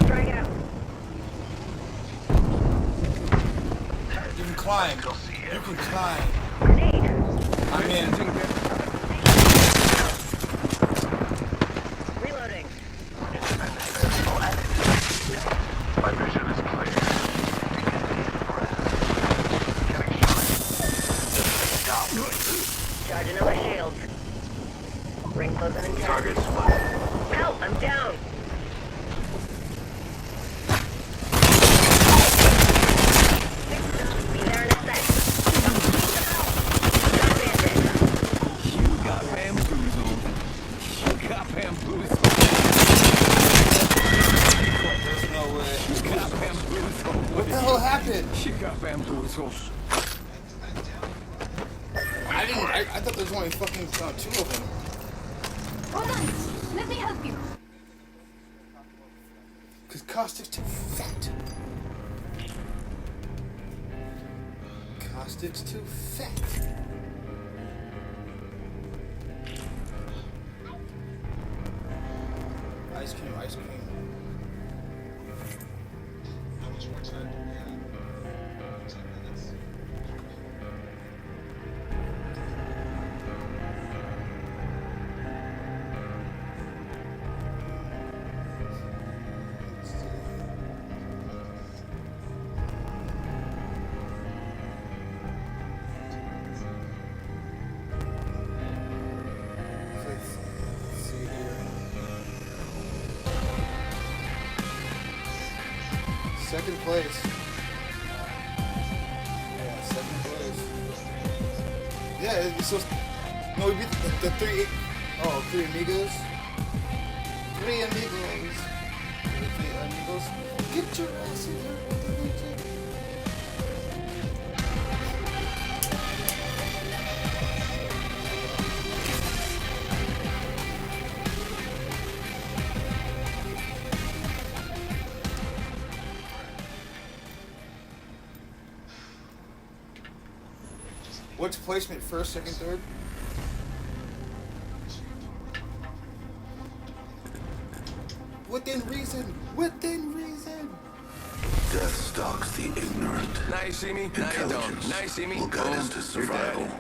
Drag out. You can climb. Still see You it. can climb. Grenade. I'm in. Reloading. My vision is clear. Charging up my shields. Ring closing in 10. Target spotted. Help! I'm down. She got bamboozled. I thought there was only fucking 2 of them. Hold on. Let me help you. Cause Caustic's too fat. Caustic's too fat. Ice cream, ice cream. How much more time do we have? 10 minutes. Let's see here. Second place. Yeah, second place. Yeah, it's so. No, we beat the 3. Oh, 3 amigos. 3 amigos. 3 amigos. Get your ass in here with the Legion. What's placement? First, second, third? Within reason! Within reason! Death stalks the ignorant. Now you see me, now you don't. Now you see me, Will guide us to you're survival. dead.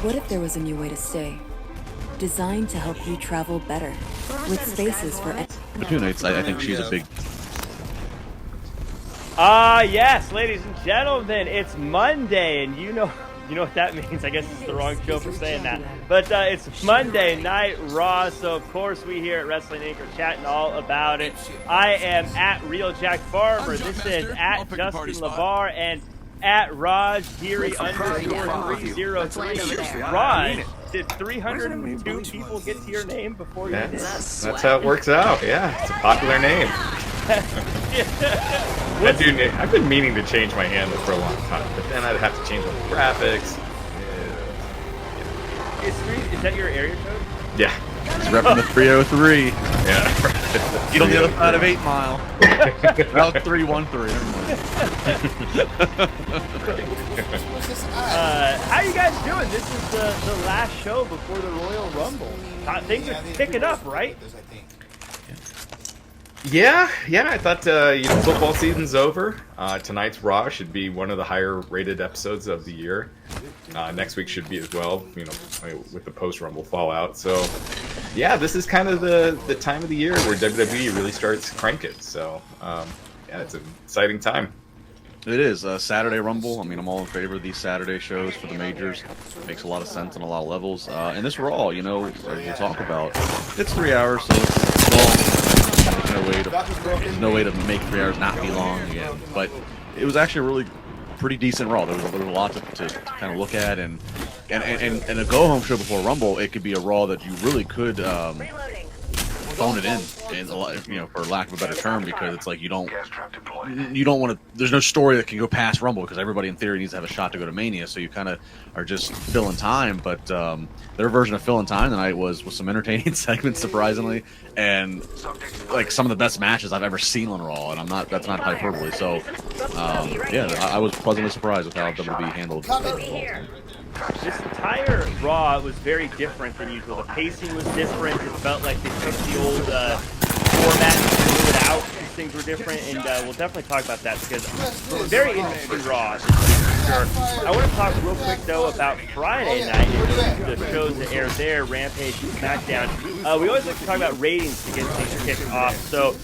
What if there was a new way to stay? Designed to help you travel better. With spaces for... Fortunates, I think she's a big... Yes, ladies and gentlemen, it's Monday, and you know what that means. I guess it's the wrong show for saying that. But it's Monday Night Raw, so of course we here at Wrestling Inc. are chatting all about it. I am at Real Jack Farmer. This is at Justin LeVar and at Raj Giri _303. Raj, did 302 people get to your name before you did? That's how it works out. Yeah, it's a popular name. I've been meaning to change my handle for a long time, but then I'd have to change all the graphics. Is that your area code? Yeah. He's repping the 303. Yeah. Get on the other side of 8 Mile. That was 313. How you guys doing? This is the last show before the Royal Rumble. Things are picking up, right? Yeah. I thought football season's over. Tonight's Raw should be one of the higher rated episodes of the year. Next week should be as well. With the post Rumble fallout. So, yeah, this is kind of the time of the year where WWE really starts cranking. So, it's an exciting time. It is. Saturday Rumble. I mean, I'm all in favor of these Saturday shows for the majors. Makes a lot of sense on a lot of levels. And this Raw, as we'll talk about, it's 3 hours, so it's long. There's no way to make 3 hours not be long again. But it was actually a really pretty decent Raw. There was a lot to kind of look at, and a go-home show before Rumble, it could be a Raw that you really could phone it in a lot, for lack of a better term, because it's like you don't want to. There's no story that can go past Rumble because everybody in theory needs to have a shot to go to Mania. So you kind of are just filling time. But their version of filling time tonight was some entertaining segments, surprisingly, and like some of the best matches I've ever seen on Raw. And that's not hyperbole. So I was pleasantly surprised with how WWE handled it. This entire Raw was very different than usual. The pacing was different. It felt like they took the old format and threw it out. These things were different, and we'll definitely talk about that because it's a very interesting Raw. Sure. I want to talk real quick, though, about Friday night and the shows that aired there, Rampage and SmackDown. We always like to talk about ratings to get things kicked off. So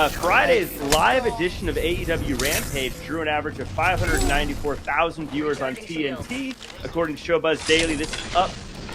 Friday's live edition of AEW Rampage drew an average of 594,000 viewers on TNT. According to ShowBuzz Daily, this is up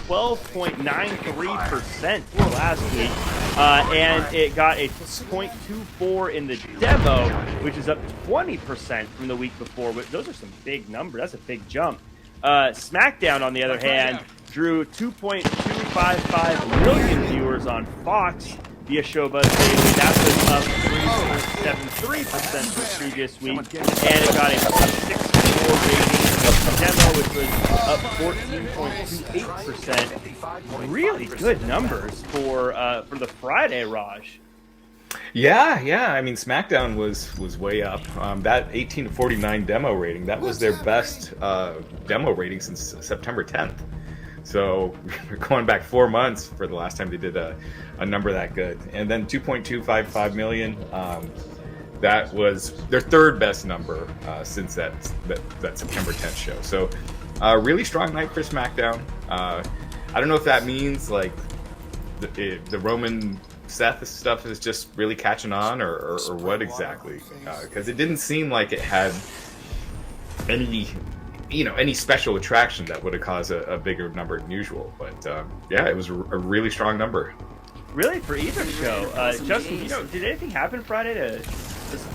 12.93% from last week. And it got a 0.24 in the demo, which is up 20% from the week before. Those are some big numbers. That's a big jump. SmackDown, on the other hand, drew 2.255 million viewers on Fox. via Showbuzz Daily. That was up 3.73% from the previous week, and it got a 64 rating. The demo, which was up 14.28%. Really good numbers for the Friday, Raj. Yeah. I mean, SmackDown was way up. That 18 to 49 demo rating, that was their best demo rating since September 10th. So we're going back 4 months for the last time they did a number that good. And then 2.255 million. That was their third best number since that September 10th show. So really strong night for SmackDown. I don't know if that means like the Roman Seth stuff is just really catching on, or what exactly? Because it didn't seem like it had any special attraction that would have caused a bigger number than usual. But yeah, it was a really strong number. Really, for either show, Justin, did anything happen Friday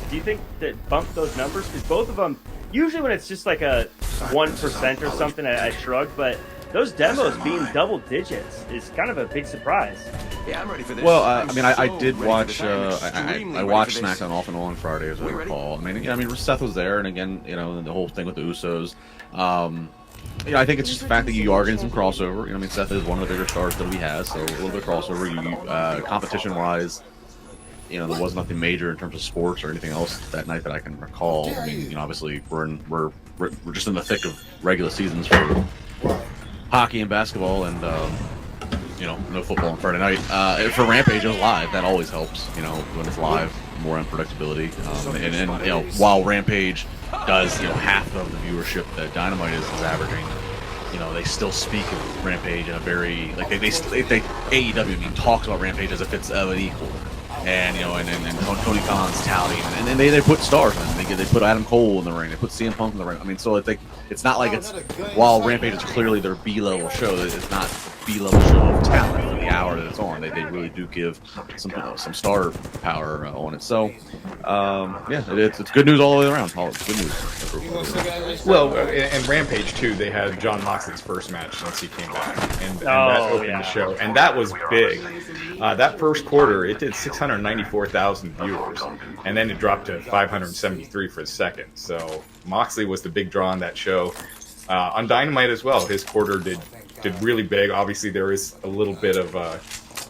do you think that bumped those numbers? Because both of them, usually when it's just like a 1% or something, I shrug, but those demos being double digits is kind of a big surprise. Yeah, I'm ready for this. Well, I mean, I did watch. I watched SmackDown off and on Friday, as I recall. I mean, Seth was there, and again, the whole thing with the Usos. I think it's just the fact that you are getting some crossover. I mean, Seth is one of the bigger stars that he has, so a little bit of crossover. Competition-wise, there was nothing major in terms of sports or anything else that night that I can recall. I mean, obviously we're just in the thick of regular seasons for hockey and basketball, and no football on Friday night. For Rampage, it was live. That always helps. When it's live, more unpredictability. And while Rampage does half of the viewership that Dynamite is averaging, they still speak of Rampage in a very AEW talks about Rampage as if it's an equal. And Tony Khan's touting, and then they put stars in. They put Adam Cole in the ring. They put CM Punk in the ring. I mean, so it's not like it's while Rampage is clearly their B-level show. It's not a B-level show of talent for the hour that it's on. They really do give some star power on it. So it's good news all the way around. It's good news. Well, and Rampage too. They had Jon Moxley's first match since he came back, and that opened the show, and that was big. That first quarter, it did 694,000 viewers, and then it dropped to 573 for the second. So Moxley was the big draw on that show. On Dynamite as well, his quarter did really big. Obviously, there is a little bit of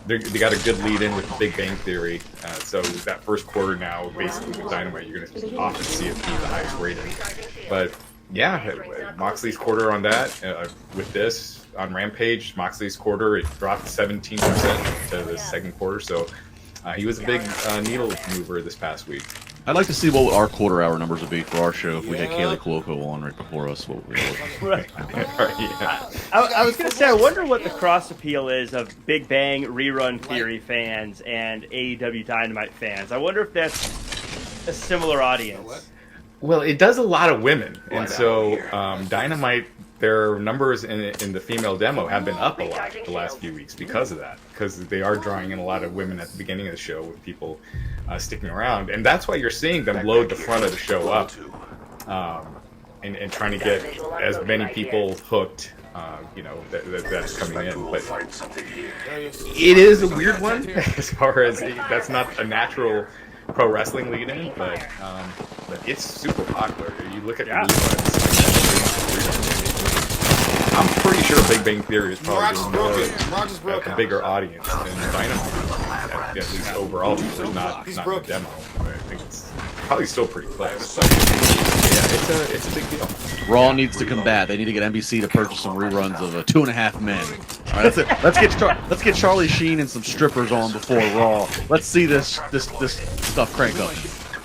they got a good lead in with the Big Bang Theory. So that first quarter now, basically with Dynamite, you're going to often see it be the highest rating. But yeah, Moxley's quarter on that with this. On Rampage, Moxley's quarter, it dropped 17% to the second quarter, so he was a big needle mover this past week. I'd like to see what our quarter hour numbers would be for our show if we had Kaylee Cuoco on right before us. Right. I was going to say, I wonder what the cross appeal is of Big Bang Rerun Theory fans and AEW Dynamite fans. I wonder if that's a similar audience. Well, it does a lot of women, and so Dynamite, their numbers in the female demo have been up a lot the last few weeks because of that, because they are drawing in a lot of women at the beginning of the show with people sticking around, and that's why you're seeing them load the front of the show up and trying to get as many people hooked. That's coming in, but it is a weird one as far as that's not a natural pro wrestling lead in, but it's super popular. You look at the I'm pretty sure Big Bang Theory is probably a bigger audience than Dynamite, at least overall. There's not the demo. I think it's probably still pretty close. Yeah, it's a big deal. Raw needs to combat. They need to get NBC to purchase some reruns of 2.5 Men. All right, let's get Charlie Sheen and some strippers on before Raw. Let's see this stuff crank up.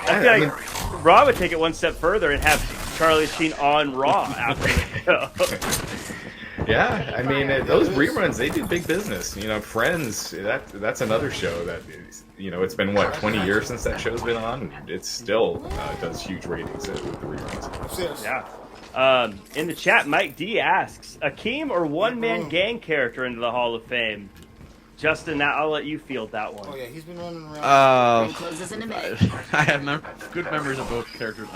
I feel like Raw would take it one step further and have Charlie Sheen on Raw after the show. Yeah, I mean, those reruns, they do big business. Friends, that's another show that, it's been, 20 years since that show's been on? It still does huge ratings with the reruns. Yeah. In the chat, Mike D asks, Akeem or one-man gang character into the Hall of Fame? Justin, now I'll let you field that one. Oh yeah, he's been running around. Closes in a minute. I have good memories of both characters.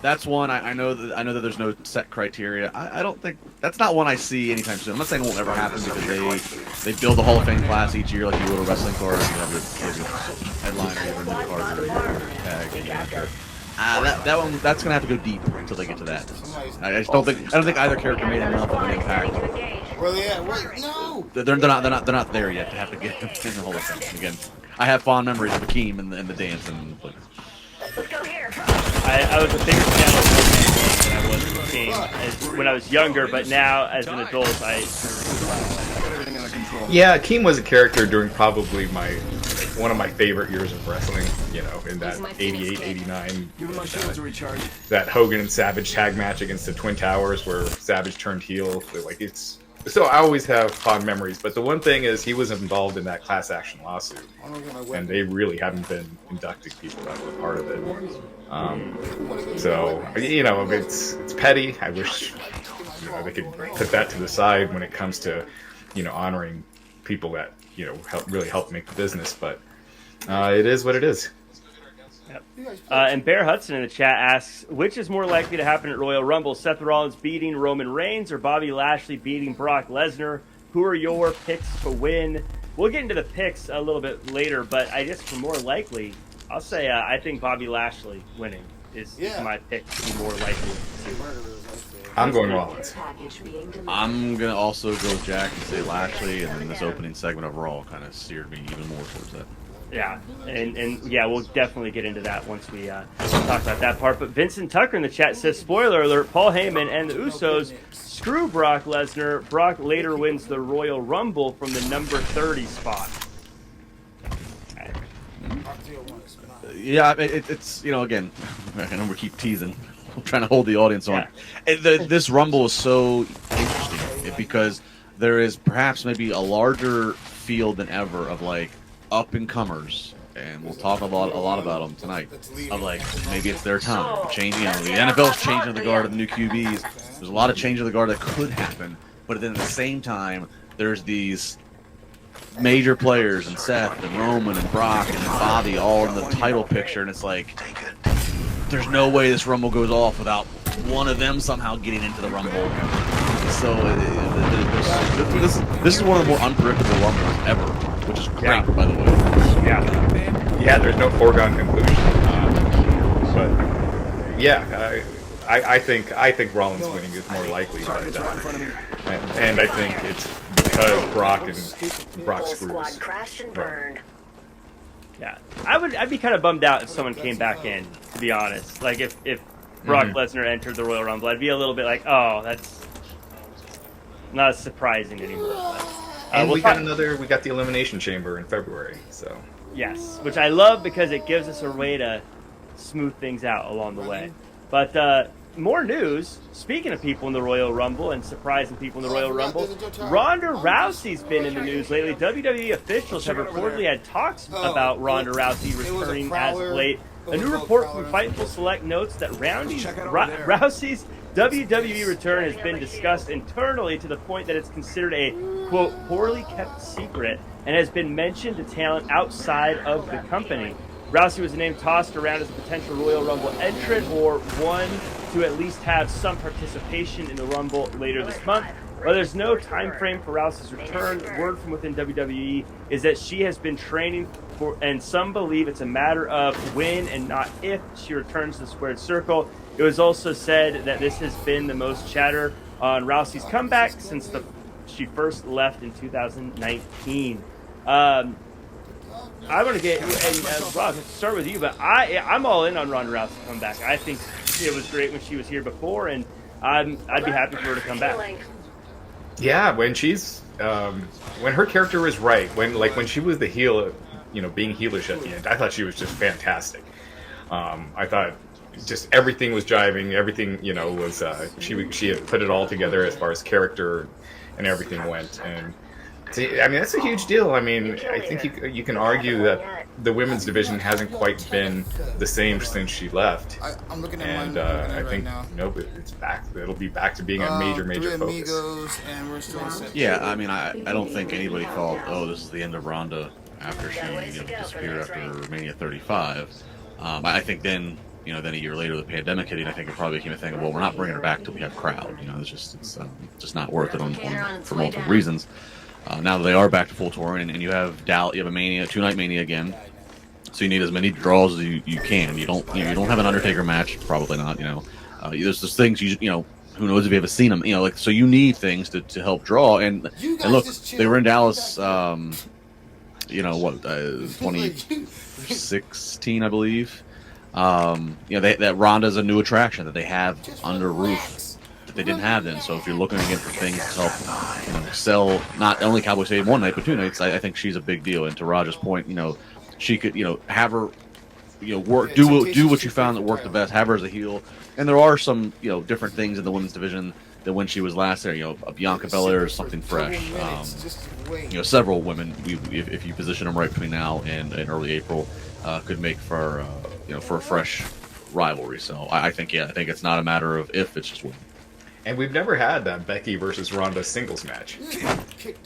That's one I know that there's no set criteria. I don't think that's not one I see anytime soon. I'm not saying it won't ever happen because they build a Hall of Fame class each year like you would a wrestling card. You have your headliner, your new card, your tag, and after. That one that's gonna have to go deep until they get to that. I don't think either character made enough of an impact. Where they at? Wait, no. They're not there yet to have to get them in the Hall of Fame again. I have fond memories of Akeem and the dance and. I was a bigger fan of than I was of King when I was younger, but now as an adult, Yeah, Akeem was a character during probably one of my favorite years of wrestling. You know, in that 88, 89, that Hogan and Savage tag match against the Twin Towers, where Savage turned heel. Like it's. So I always have fond memories, but the one thing is he was involved in that class action lawsuit, and they really haven't been inducting people that were part of it. So you know, it's petty. I wish they could put that to the side when it comes to honoring people that really help make the business. But it is what it is. Yep. And Bear Hudson in the chat asks, which is more likely to happen at Royal Rumble? Seth Rollins beating Roman Reigns or Bobby Lashley beating Brock Lesnar? Who are your picks to win? We'll get into the picks a little bit later, but I guess for more likely, I'll say I think Bobby Lashley winning is my pick to be more likely. I'm going Rollins. I'm going to also go Jack and say Lashley, and then this opening segment of Raw kind of steered me even more towards that. Yeah, and yeah, we'll definitely get into that once we talk about that part. But Vincent Tucker in the chat says, spoiler alert, Paul Heyman and the Usos screw Brock Lesnar. Brock later wins the Royal Rumble from the number 30 spot. Yeah, it's again, I know we keep teasing. I'm trying to hold the audience on. This Rumble is so interesting because there is perhaps maybe a larger field than ever of like up-and-comers, and we'll talk a lot about them tonight, of like, maybe it's their time. Changing, the NFL's changing the guard of the new QBs. There's a lot of change of the guard that could happen, but then at the same time, there's these major players, and Seth, and Roman, and Brock, and Bobby, all in the title picture, and it's like, there's no way this Rumble goes off without one of them somehow getting into the Rumble. So, this is one of the more unpredictable Rumbles ever, which is great, by the way. Yeah, there's no foregone conclusion. But yeah, I think Rollins winning is more likely, but, and I think it's because Brock screws. Yeah, I'd be kind of bummed out if someone came back in, to be honest. Like if Brock Lesnar entered the Royal Rumble, I'd be a little bit like, oh, that's not as surprising anymore. But, and we got the Elimination Chamber in February, so. Yes, which I love because it gives us a way to smooth things out along the way. But more news, speaking of people in the Royal Rumble and surprising people in the Royal Rumble, Ronda Rousey's been in the news lately. WWE officials have reportedly had talks about Ronda Rousey returning as of late. A new report from Fightful Select notes that Rousey's WWE return has been discussed internally to the point that it's considered a, quote, poorly kept secret and has been mentioned to talent outside of the company. Rousey was a name tossed around as a potential Royal Rumble entrant or one to at least have some participation in the Rumble later this month. While there's no time frame for Rousey's return, word from within WWE is that she has been training for, and some believe it's a matter of when and not if she returns to the Squared Circle. It was also said that this has been the most chatter on Rousey's comeback since she first left in 2019. I want to get, and Rob, let's start with you, but I'm all in on Ronda Rousey coming back. I think it was great when she was here before, and I'd be happy for her to come back. Yeah, when she's when her character was right, when she was the heel, being heelish at the end, I thought she was just fantastic. I thought just everything was jiving, everything was she had put it all together as far as character and everything went, and see, I mean that's a huge deal. I mean, I think you can argue that the women's division hasn't quite been the same since she left. I'm looking at And I think it's back. It'll be back to being a major Three focus. Amigos, and we're still in set. Yeah, I mean, I don't think anybody thought, oh, this is the end of Ronda after she disappeared after Mania 35. I think then a year later, the pandemic hitting, I think it probably became a thing of, well, we're not bringing her back till we have crowd. It's just not worth it for multiple reasons. Now that they are back to full touring, and you have a Mania, 2-night Mania again, so you need as many draws as you can. You don't have an Undertaker match, probably not. There's just things who knows if you haven't seen them. So you need things to help draw. And look, they were in Dallas. 2016, I believe. That Ronda's a new attraction that they have under roof that they didn't have then. So if you're looking again for things to help sell not only Cowboy Stadium one night but 2 nights, I think she's a big deal. And to Raj's point, she could have her work do what you found that worked the best. Have her as a heel. And there are some different things in the women's division that when she was last there, a Bianca Belair is something fresh. Several women, if you position them right between now and early April, could make for a fresh rivalry. So I think it's not a matter of if, it's just when. And we've never had that Becky versus Ronda singles match.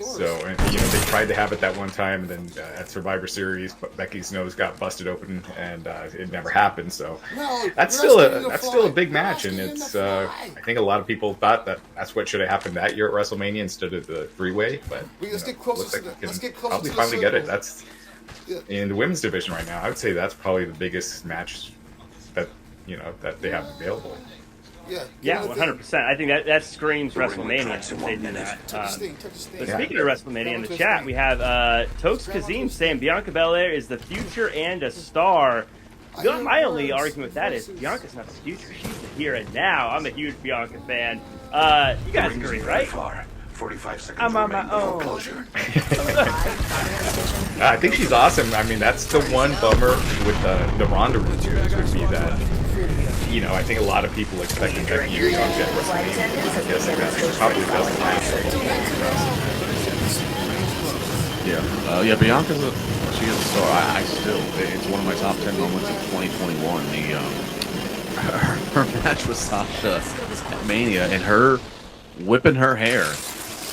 So, and they tried to have it that one time, and then at Survivor Series, but Becky's nose got busted open, and it never happened. So that's still a big match, and it's I think a lot of people thought that's what should have happened that year at WrestleMania instead of the three-way. But let's get closer to probably finally get it. That's in the women's division right now. I would say that's probably the biggest match that they have available. Yeah, 100%. I think that screams WrestleMania if they do that. But speaking of WrestleMania, in the chat we have Tokes Kazim saying Bianca Belair is the future and a star. My only argument with that is Bianca's not the future; she's the here and now. I'm a huge Bianca fan. You guys agree, right? 45 seconds. I'm on my own. I think she's awesome. I mean, that's the one bummer with the Ronda reviews would be that. I think a lot of people expected Becky to come to WrestleMania. I'm guessing that probably doesn't happen. Bianca's she is a star. It's one of my top 10 moments of 2021. Her match with Sasha at Mania and her whipping her hair,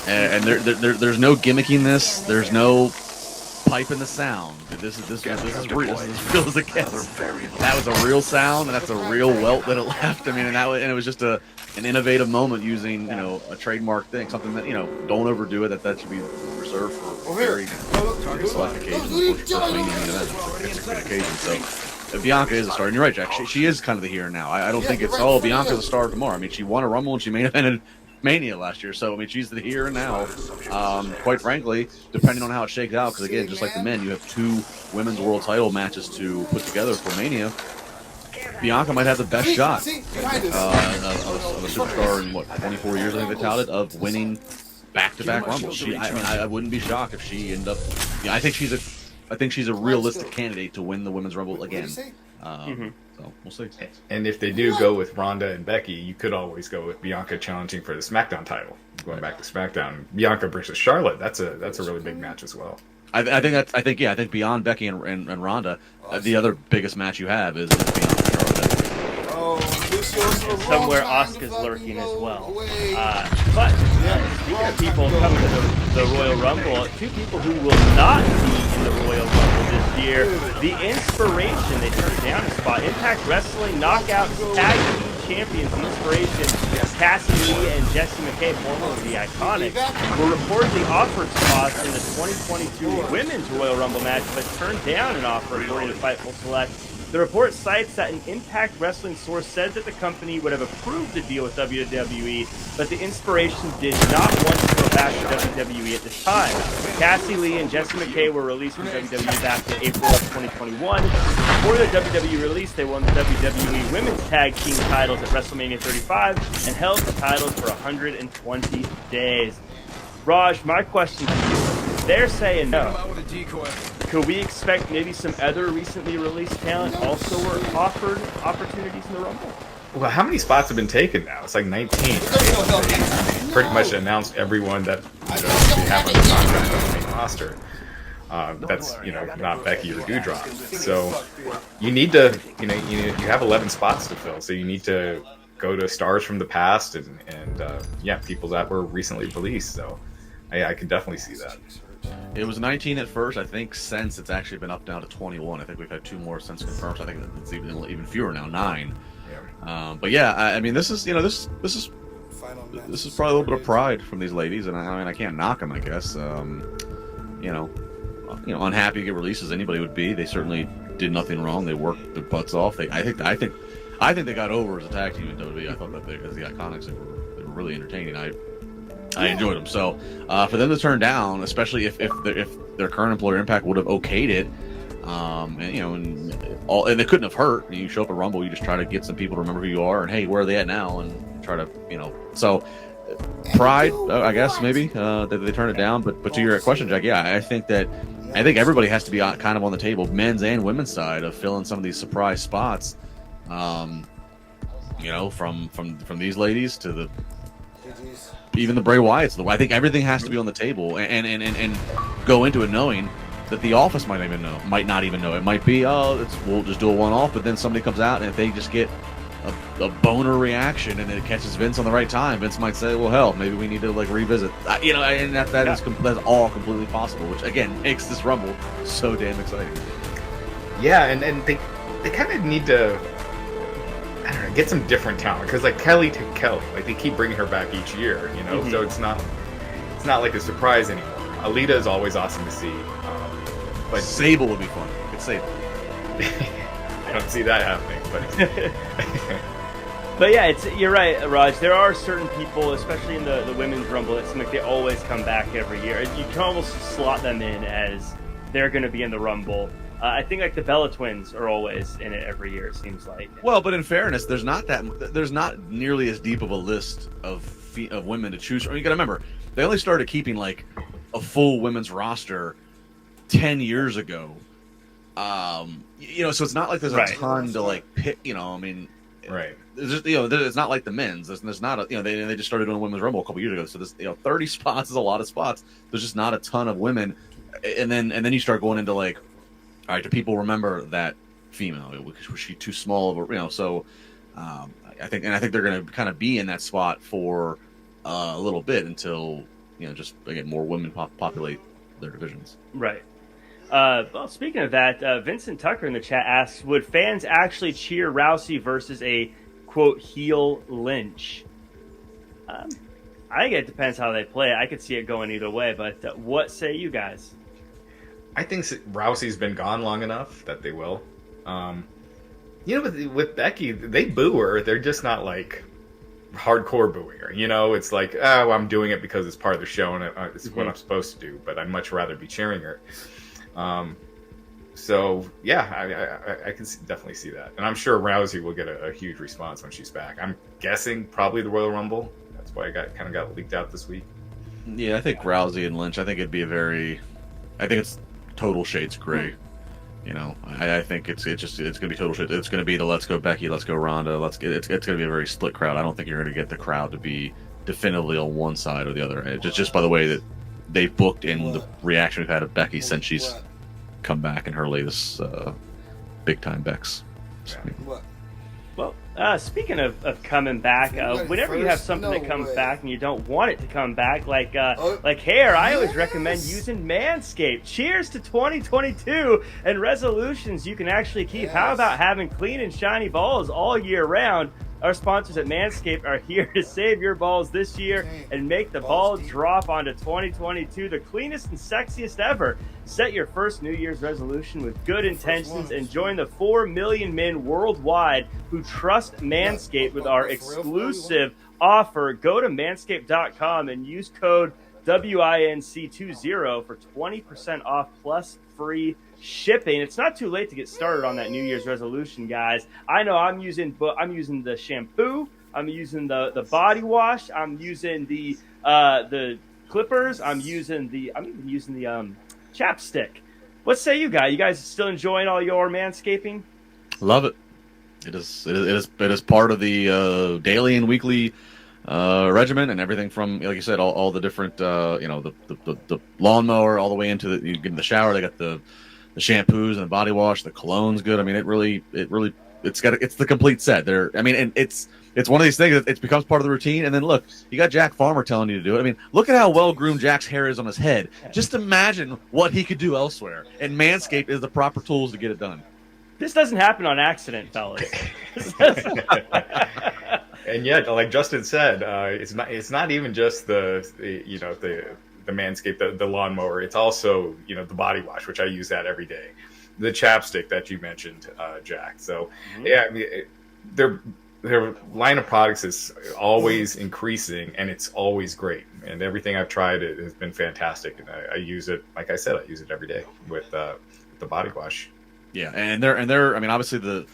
and there's no gimmicking this. There's no piping the sound. This is real. This is as real as it gets. That was a real sound, and that's a real welt that it left. I mean, and it was just an innovative moment using a trademark thing, something that don't overdo it. That should be reserved for very select occasions. It's a good occasion. So Bianca is a star, and you're right, Jack. She is kind of the here and now. I don't think it's Bianca's a star tomorrow. I mean, she won a Rumble and she main evented Mania last year, so I mean, she's the here and now. Quite frankly, depending on how it shakes out, because again, just like the men, you have 2 women's world title matches to put together for Mania. Bianca might have the best shot of a superstar in 24 years. I think they touted of winning back-to-back Rumbles. I wouldn't be shocked if she ended up. I think she's a realistic candidate to win the women's Rumble again. So we'll see. And if they do go with Ronda and Becky, you could always go with Bianca challenging for the SmackDown title. Going back to SmackDown, Bianca versus Charlotte. That's a really big match as well. I think beyond Becky and Ronda, the other biggest match you have is Bianca and Charlotte. Somewhere Asuka's lurking as well. But speaking of people coming to the Royal Rumble, 2 people who will not be in the Royal Rumble this year. The Inspiration, they turned down a spot. Impact Wrestling Knockout Tag Team Champions, The Inspiration, Cassie Lee and Jessie McKay, formerly the Iconics, were reportedly offered spots in the 2022 Women's Royal Rumble match, but turned down an offer according to Fightful Select. The report cites that an Impact Wrestling source said that the company would have approved the deal with WWE, but the Inspiration did not want to go back to WWE at this time. Cassie Lee and Jessie McKay were released from WWE back in April of 2021. Before their WWE release, they won the WWE Women's Tag Team titles at WrestleMania 35 and held the titles for 120 days. Raj, my question to you, they're saying no. Could we expect maybe some other recently released talent also were offered opportunities in the Rumble? Well, how many spots have been taken now? It's like 19. Pretty much announced everyone that they have on the contract on the main roster. That's not Becky or Doudrop. So you need to you have 11 spots to fill. So you need to go to stars from the past and people that were recently released. So I can definitely see that. It was 19 at first. I think since it's actually been up down to 21. I think we've had 2 more since confirmed. So I think it's even fewer now, 9. Yeah. But yeah, I mean, this is this is probably a little bit of pride from these ladies, and I mean, I can't knock them. I guess unhappy to get released as anybody would be. They certainly did nothing wrong. They worked their butts off. I think they got over as a tag team in WWE. I thought that as the Iconics, they were really entertaining. I enjoyed them. So for them to turn down, especially if their current employer Impact would have okayed it, and they couldn't have hurt. You show up at Rumble, you just try to get some people to remember who you are, and hey, where are they at now, and try to So pride, I guess maybe that they turn it down. But to your question, Jack, yeah, I think everybody has to be kind of on the table, men's and women's side, of filling some of these surprise spots. From these ladies to even the Bray Wyatts. I think everything has to be on the table and go into it knowing that the office might not even know. It might be, we'll just do a one-off, but then somebody comes out, and if they just get a boner reaction and it catches Vince on the right time, Vince might say, well, hell, maybe we need to revisit. And that's all completely possible, which again makes this Rumble so damn exciting. Yeah, and they kind of need to, I don't know, get some different talent, because Kelly to Kelly, they keep bringing her back each year, Mm-hmm. So it's not like a surprise anymore. Alita is always awesome to see, but Sable would be fun. It's Sable. I don't see that happening, but but yeah, you're right, Raj. There are certain people, especially in the women's Rumble, it seems like they always come back every year. You can almost slot them in as they're going to be in the Rumble. I think the Bella Twins are always in it every year. It seems like. Well, but in fairness, there's not nearly as deep of a list of women to choose from. You got to remember, they only started keeping a full women's roster 10 years ago. So it's not like there's a ton to pick. I mean, right. Just, it's not like the men's. There's not they just started doing women's Rumble a couple years ago. So this 30 spots is a lot of spots. There's just not a ton of women, and then you start going into all right, do people remember that female? Was she too small of so I think they're going to kind of be in that spot for a little bit until just again more women populate their divisions. Right. Well, speaking of that, Vincent Tucker in the chat asks, would fans actually cheer Rousey versus a quote heel Lynch? I think it depends how they play it. I could see it going either way, but what say you guys? I think Rousey's been gone long enough that they will. With Becky, they boo her. They're just not hardcore booing her. It's I'm doing it because it's part of the show and it's what I'm supposed to do. But I'd much rather be cheering her. So yeah, I can definitely see that, and I'm sure Rousey will get a huge response when she's back. I'm guessing probably the Royal Rumble. That's why it kind of got leaked out this week. Yeah, I think Rousey and Lynch. I think it'd be I think it's total shades gray. I think it's gonna be total shades. It's gonna be the let's go Becky, let's go Ronda, it's gonna be a very split crowd. I don't think you're gonna get the crowd to be definitively on one side or the other. Just by the way that they've booked in the reaction we've had of Becky since she's come back in her latest big time Bex. Well, speaking of coming back, whenever you have something that comes back and you don't want it to come back, like hair, I always recommend using Manscaped. Cheers to 2022 and resolutions you can actually keep. How about having clean and shiny balls all year round? Our sponsors at Manscaped are here to save your balls this year and make the ball drop onto 2022 the cleanest and sexiest ever. Set your first New Year's resolution with good intentions and join the 4 million men worldwide who trust Manscaped with our exclusive offer. Go to manscaped.com and use code WINC20 for 20% off plus free shipping. It's not too late to get started on that New Year's resolution, guys. I know I'm using the shampoo, I'm using the body wash, I'm using the clippers, I'm even using the chapstick. What say you guys? You guys still enjoying all your manscaping? Love it. It is part of the daily and weekly regimen and everything from, like you said, all the different, the lawnmower all the way into you get in the shower. They got the shampoos and the body wash. The cologne's good. I mean, it's the complete set. And it's one of these things that it becomes part of the routine. And then look, you got Jack Farmer telling you to do it. I mean, look at how well groomed Jack's hair is on his head. Just imagine what he could do elsewhere. And Manscaped is the proper tools to get it done. This doesn't happen on accident, fellas. And yet, like Justin said, it's not even just the Manscaped, the lawnmower. It's also, the body wash, which I use that every day. The chapstick that you mentioned, Jack. So yeah, I mean, their line of products is always increasing, and it's always great. And everything I've tried has been fantastic. And I use it, like I said, I use it every day with the body wash. Yeah, and they're I mean, obviously the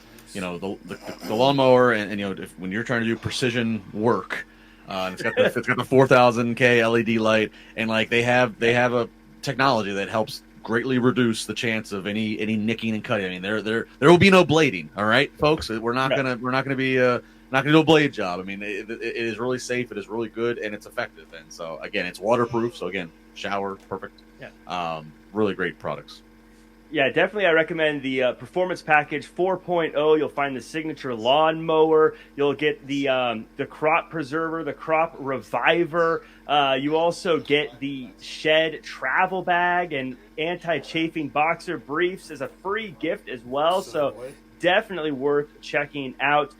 lawnmower, and when you're trying to do precision work, it's got the 4000K LED light, and like they have a technology that helps greatly reduce the chance of any nicking and cutting. I mean, there will be no blading. All right, folks, we're not gonna do a blade job. I mean, it is really safe. It is really good, and it's effective. And so again, it's waterproof. So again, shower perfect. Yeah. Really great products. Yeah, definitely. I recommend the Performance Package 4.0. You'll find the signature lawnmower. You'll get the crop preserver, the crop reviver. You also get the Shed travel bag and anti-chafing boxer briefs as a free gift as well. So definitely worth checking out.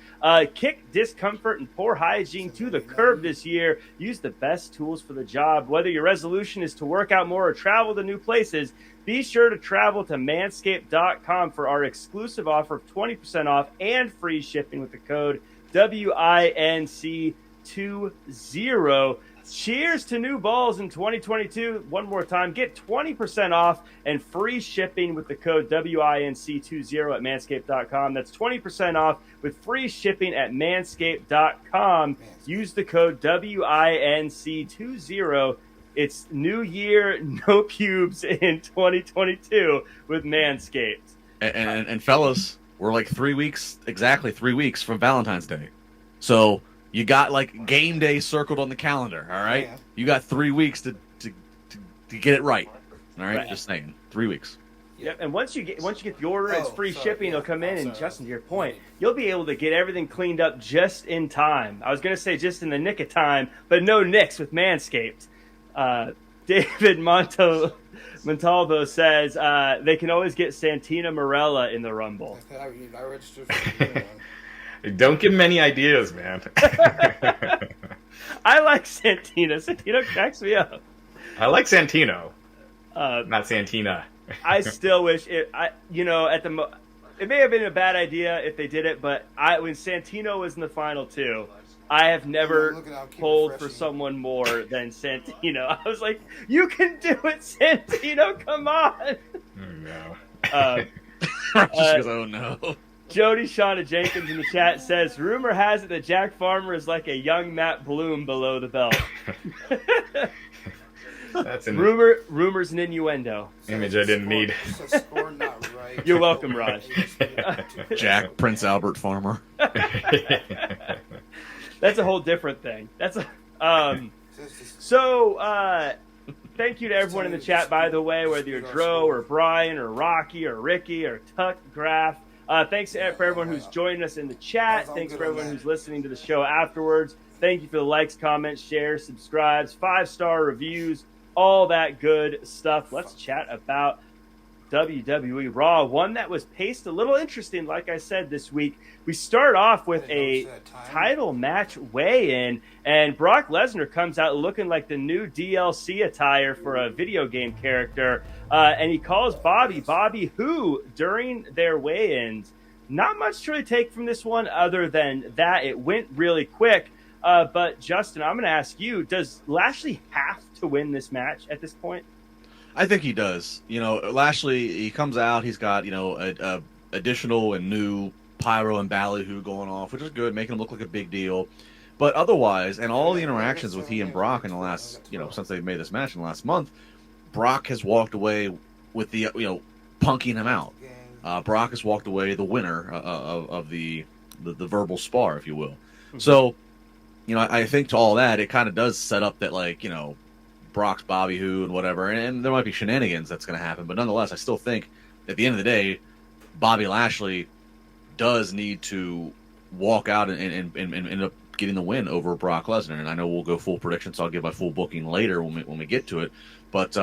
Kick discomfort and poor hygiene to the curb this year. Use the best tools for the job. Whether your resolution is to work out more or travel to new places, be sure to travel to manscaped.com for our exclusive offer of 20% off and free shipping with the code WINC20. Cheers to new balls in 2022. One more time, get 20% off and free shipping with the code WINC20 at manscaped.com. That's 20% off with free shipping at manscaped.com. Use the code WINC20. It's new year, no pubes in 2022 with Manscaped. And fellas, we're like exactly 3 weeks from Valentine's Day. So you got like game day circled on the calendar, all right? Yeah. You got 3 weeks to get it right. All right? Just saying. 3 weeks. Yep, and once you get the order, it's free shipping. It'll come in, and Justin, to your point, you'll be able to get everything cleaned up just in time. I was going to say just in the nick of time, but no nicks with Manscaped. David Montalvo says they can always get Santina Morella in the Rumble. I registered for Don't give him any ideas, man. I like Santina. Santina cracks me up. I like Santino. Not Santina. I still wish it. It may have been a bad idea if they did it, but when Santino was in the final two, I have never pulled for someone more than Santino. I was like, you can do it, Santino. Come on. No. Oh, no. Jody Shauna Jenkins in the chat says, rumor has it that Jack Farmer is like a young Matt Bloom below the belt. That's an rumors and innuendo. Image I didn't need. You're welcome, Raj. Jack Prince Albert Farmer. That's a whole different thing. Thank you to everyone in the chat, by the way, whether you're Dro or Brian or Rocky or Ricky or Tuck Graff. Thanks for everyone who's joining us in the chat. Thanks for everyone who's listening to the show afterwards. Thank you for the likes, comments, shares, subscribes, 5-star reviews, all that good stuff. Let's chat about WWE Raw, one that was paced a little interesting, like I said, this week. We start off with a title match weigh-in, and Brock Lesnar comes out looking like the new DLC attire for a video game character, and he calls Bobby Who during their weigh-ins. Not much to really take from this one other than that it went really quick. But Justin, I'm going to ask you, does Lashley have to win this match at this point? I think he does. Lashley, he comes out, he's got, additional and new pyro and ballyhoo going off, which is good, making him look like a big deal. But otherwise, and all the interactions with he and Brock in the last, since they've made this match in the last month, Brock has walked away with the, punking him out. Brock has walked away the winner of the verbal spar, if you will. Mm-hmm. So I think to all that, it kind of does set up that, like, Brock's Bobby Who and whatever, and there might be shenanigans that's going to happen, but nonetheless, I still think at the end of the day, Bobby Lashley does need to walk out and end up getting the win over Brock Lesnar. And I know we'll go full prediction, so I'll give my full booking later when we get to it. But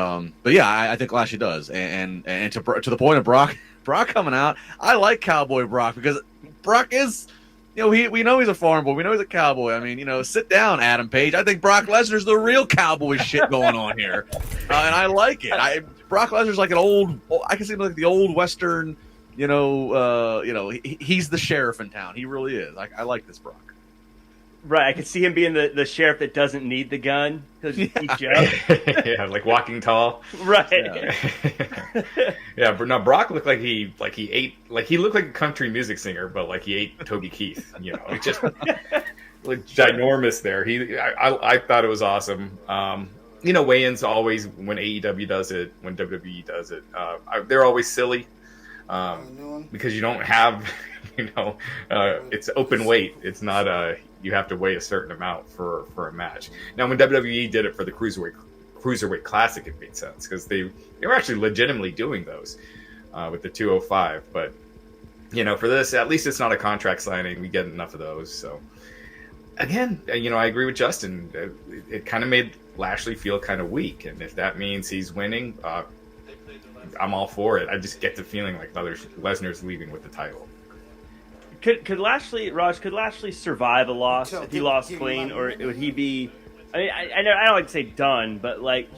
yeah, I think Lashley does. And to the point of Brock coming out, I like Cowboy Brock because Brock is, we know he's a farm boy. We know he's a cowboy. I mean, sit down, Adam Page. I think Brock Lesnar's the real cowboy shit going on here, and I like it. Brock Lesnar's like I can see him like the old Western. He's the sheriff in town. He really is. I like this Brock. Right, I could see him being the sheriff that doesn't need the gun because he's Joe. Yeah, like walking tall. Right. Yeah, but no, Brock looked like he looked like a country music singer, but like he ate Toby Keith. It just like ginormous there. I thought it was awesome. Weigh-ins always when AEW does it, when WWE does it, they're always silly. Because you don't have, it's open weight. It's not you have to weigh a certain amount for a match. Now, when WWE did it for the Cruiserweight Classic, it made sense because they were actually legitimately doing those with the 205. But, for this, at least it's not a contract signing. We get enough of those. So, again, I agree with Justin. It kind of made Lashley feel kind of weak. And if that means he's winning, I'm all for it. I just get the feeling like Lesnar's leaving with the title. Could Lashley survive a loss if he lost clean, or would he be? I mean, I don't like to say done, but like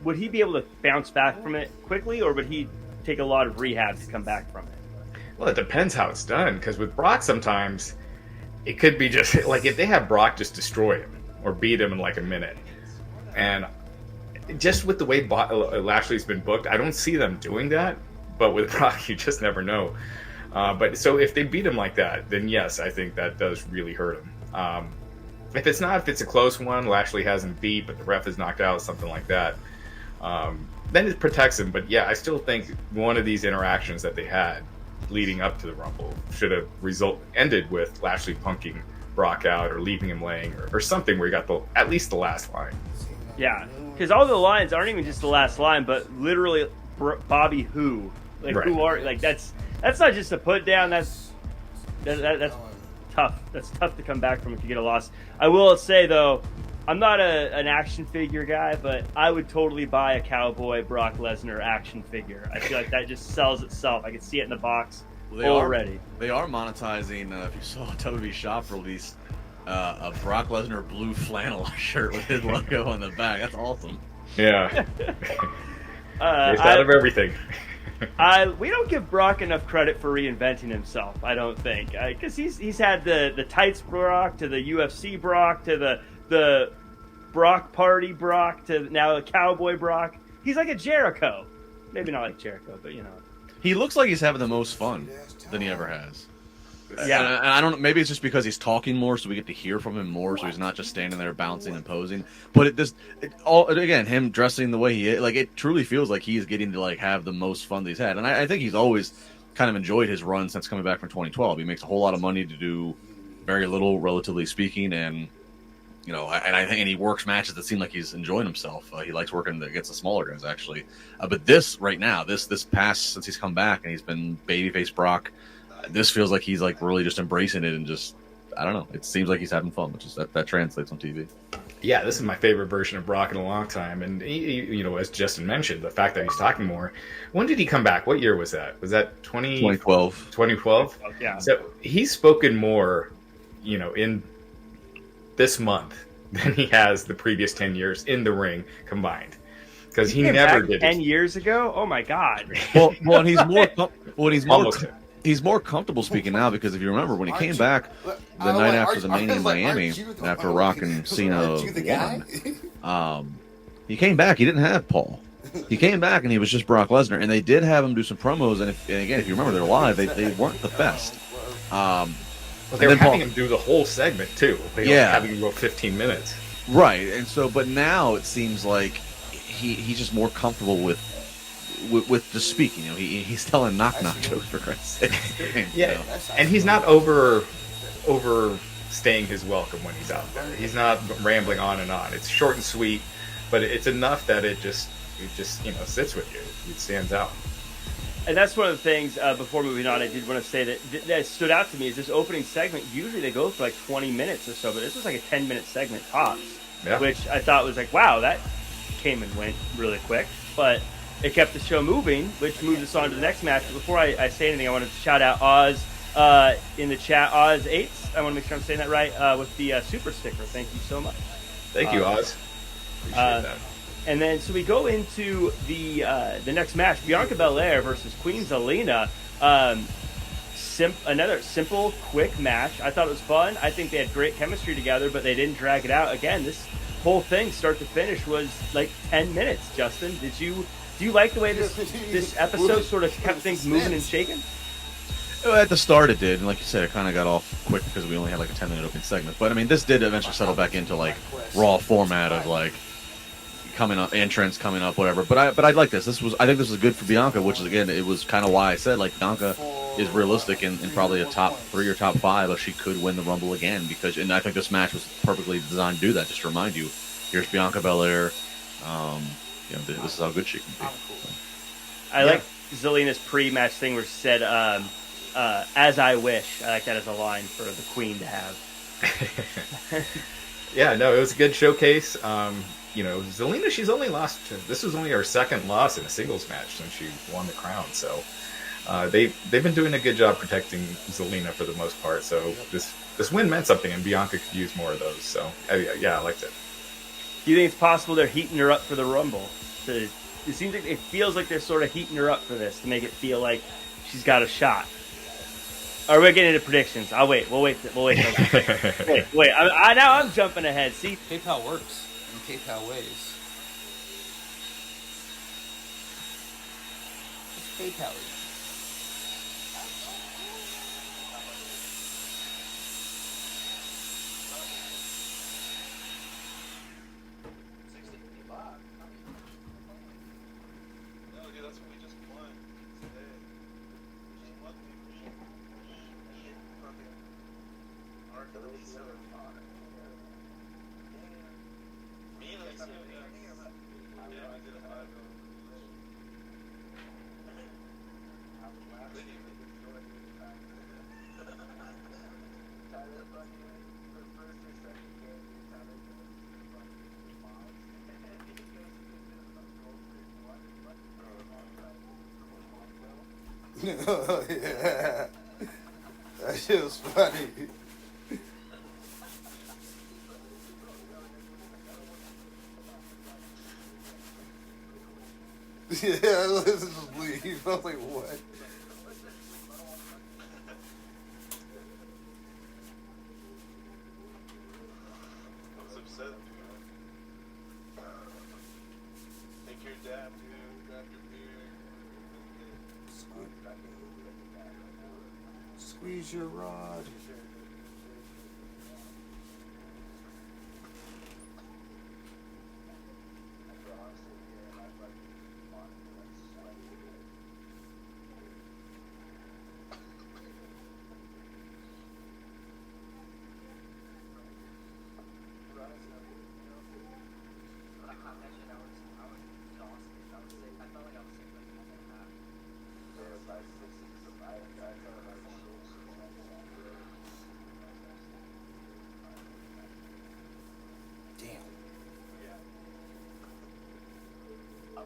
would he be able to bounce back from it quickly, or would he take a lot of rehab to come back from it? Well, it depends how it's done. Because with Brock, sometimes it could be just like if they have Brock just destroy him or beat him in like a minute, and just with the way Lashley's been booked, I don't see them doing that. But with Brock, you just never know. But so if they beat him like that, then yes, I think that does really hurt him. If it's a close one, Lashley hasn't beat, but the ref is knocked out, something like that, then it protects him. But yeah, I still think one of these interactions that they had leading up to the Rumble should have ended with Lashley punking Brock out or leaving him laying or something where he got at least the last line. Yeah, because all the lines aren't even just the last line, but literally Bobby Who, like right. Who are like that's not just a put down. That's tough. That's tough to come back from if you get a loss. I will say though, I'm not an action figure guy, but I would totally buy a Cowboy Brock Lesnar action figure. I feel like that just sells itself. I can see it in the box already. They are monetizing. If you saw WWE Shop release a Brock Lesnar blue flannel shirt with his logo on the back. That's awesome. Yeah. There's out of everything. We don't give Brock enough credit for reinventing himself, I don't think. Because he's had the tights Brock, to the UFC Brock, to the Brock Party Brock, to now a Cowboy Brock. He's like a Jericho. Maybe not like Jericho, but He looks like he's having the most fun than he ever has. Yeah, and I don't know. Maybe it's just because he's talking more, so we get to hear from him more. So he's not just standing there bouncing and posing. But again, him dressing the way he is, like it truly feels like he's getting to like have the most fun that he's had. And I think he's always kind of enjoyed his run since coming back from 2012. He makes a whole lot of money to do very little, relatively speaking, and and he works matches that seem like he's enjoying himself. He likes working against the smaller guys actually. But this right now, this past since he's come back and he's been babyface Brock. This feels like he's like really just embracing it and just I don't know. It seems like he's having fun, which is that translates on TV. Yeah, this is my favorite version of Brock in a long time, and he, as Justin mentioned, the fact that he's talking more. When did he come back? What year was that? Was that 2012? 2012. Yeah. So he's spoken more, in this month than he has the previous 10 years in the ring combined. Because he never did 10 years ago. Oh my God. Well, and he's more comfortable speaking now because if you remember when he came back the night after the Mania in Miami, after Rock and Cena won, he came back. He didn't have Paul. He came back and he was just Brock Lesnar, and they did have him do some promos. And again, if you remember, they're live. They weren't the best. Well, they were having him do the whole segment too. They were having him go 15 minutes. Right, and so, but now it seems like he's just more comfortable with just speaking. He's telling knock jokes for Christ's sake. Yeah, and he's not over staying his welcome when he's out there. He's not rambling on and on. It's short and sweet, but it's enough that it just sits with you. It stands out. And that's one of the things, before moving on, I did want to say that stood out to me is this opening segment. Usually they go for like 20 minutes or so, but this was like a 10-minute segment tops, which I thought was like, wow, that came and went really quick. But it kept the show moving, which moved us on to the next match. But before I say anything, I wanted to shout out Oz in the chat. Oz8, I want to make sure I'm saying that right, with the super sticker. Thank you so much. Thank you, Oz. Appreciate that. And then, so we go into the next match, Bianca Belair versus Queen Zelina. Another simple, quick match. I thought it was fun. I think they had great chemistry together, but they didn't drag it out. Again, this whole thing, start to finish, was like 10 minutes. Justin, do you like the way this episode sort of kept things moving and shaking? At the start it did, and like you said, it kind of got off quick because we only had like a 10-minute opening segment. But I mean, this did eventually settle back into like Raw format of like coming up, entrance coming up, whatever. But I like this. I think this was good for Bianca, which is, again, it was kind of why I said like Bianca is realistic in probably a top 3 or top 5 if she could win the Rumble again, and I think this match was perfectly designed to do that. Just to remind you, here's Bianca Belair. This is how good she can be. I like Zelina's pre-match thing where she said, "As I wish." I like that as a line for the Queen to have. Yeah, no, it was a good showcase. Zelina, she's only lost. This was only her second loss in a singles match since she won the crown. So they've been doing a good job protecting Zelina for the most part. So this win meant something, and Bianca could use more of those. So I liked it. Do you think it's possible they're heating her up for the Rumble? It seems like it feels like they're sort of heating her up for this to make it feel like she's got a shot. Are we getting into predictions? I'll wait. We'll wait. Wait. Now I'm jumping ahead. See, PayPal works in PayPal ways. It's PayPal. Yeah, that shit was funny. Yeah, let's just leave. I was like, what? I was upset. Take your dab, dude. Grab your beer. Squeeze your rod.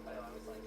I was like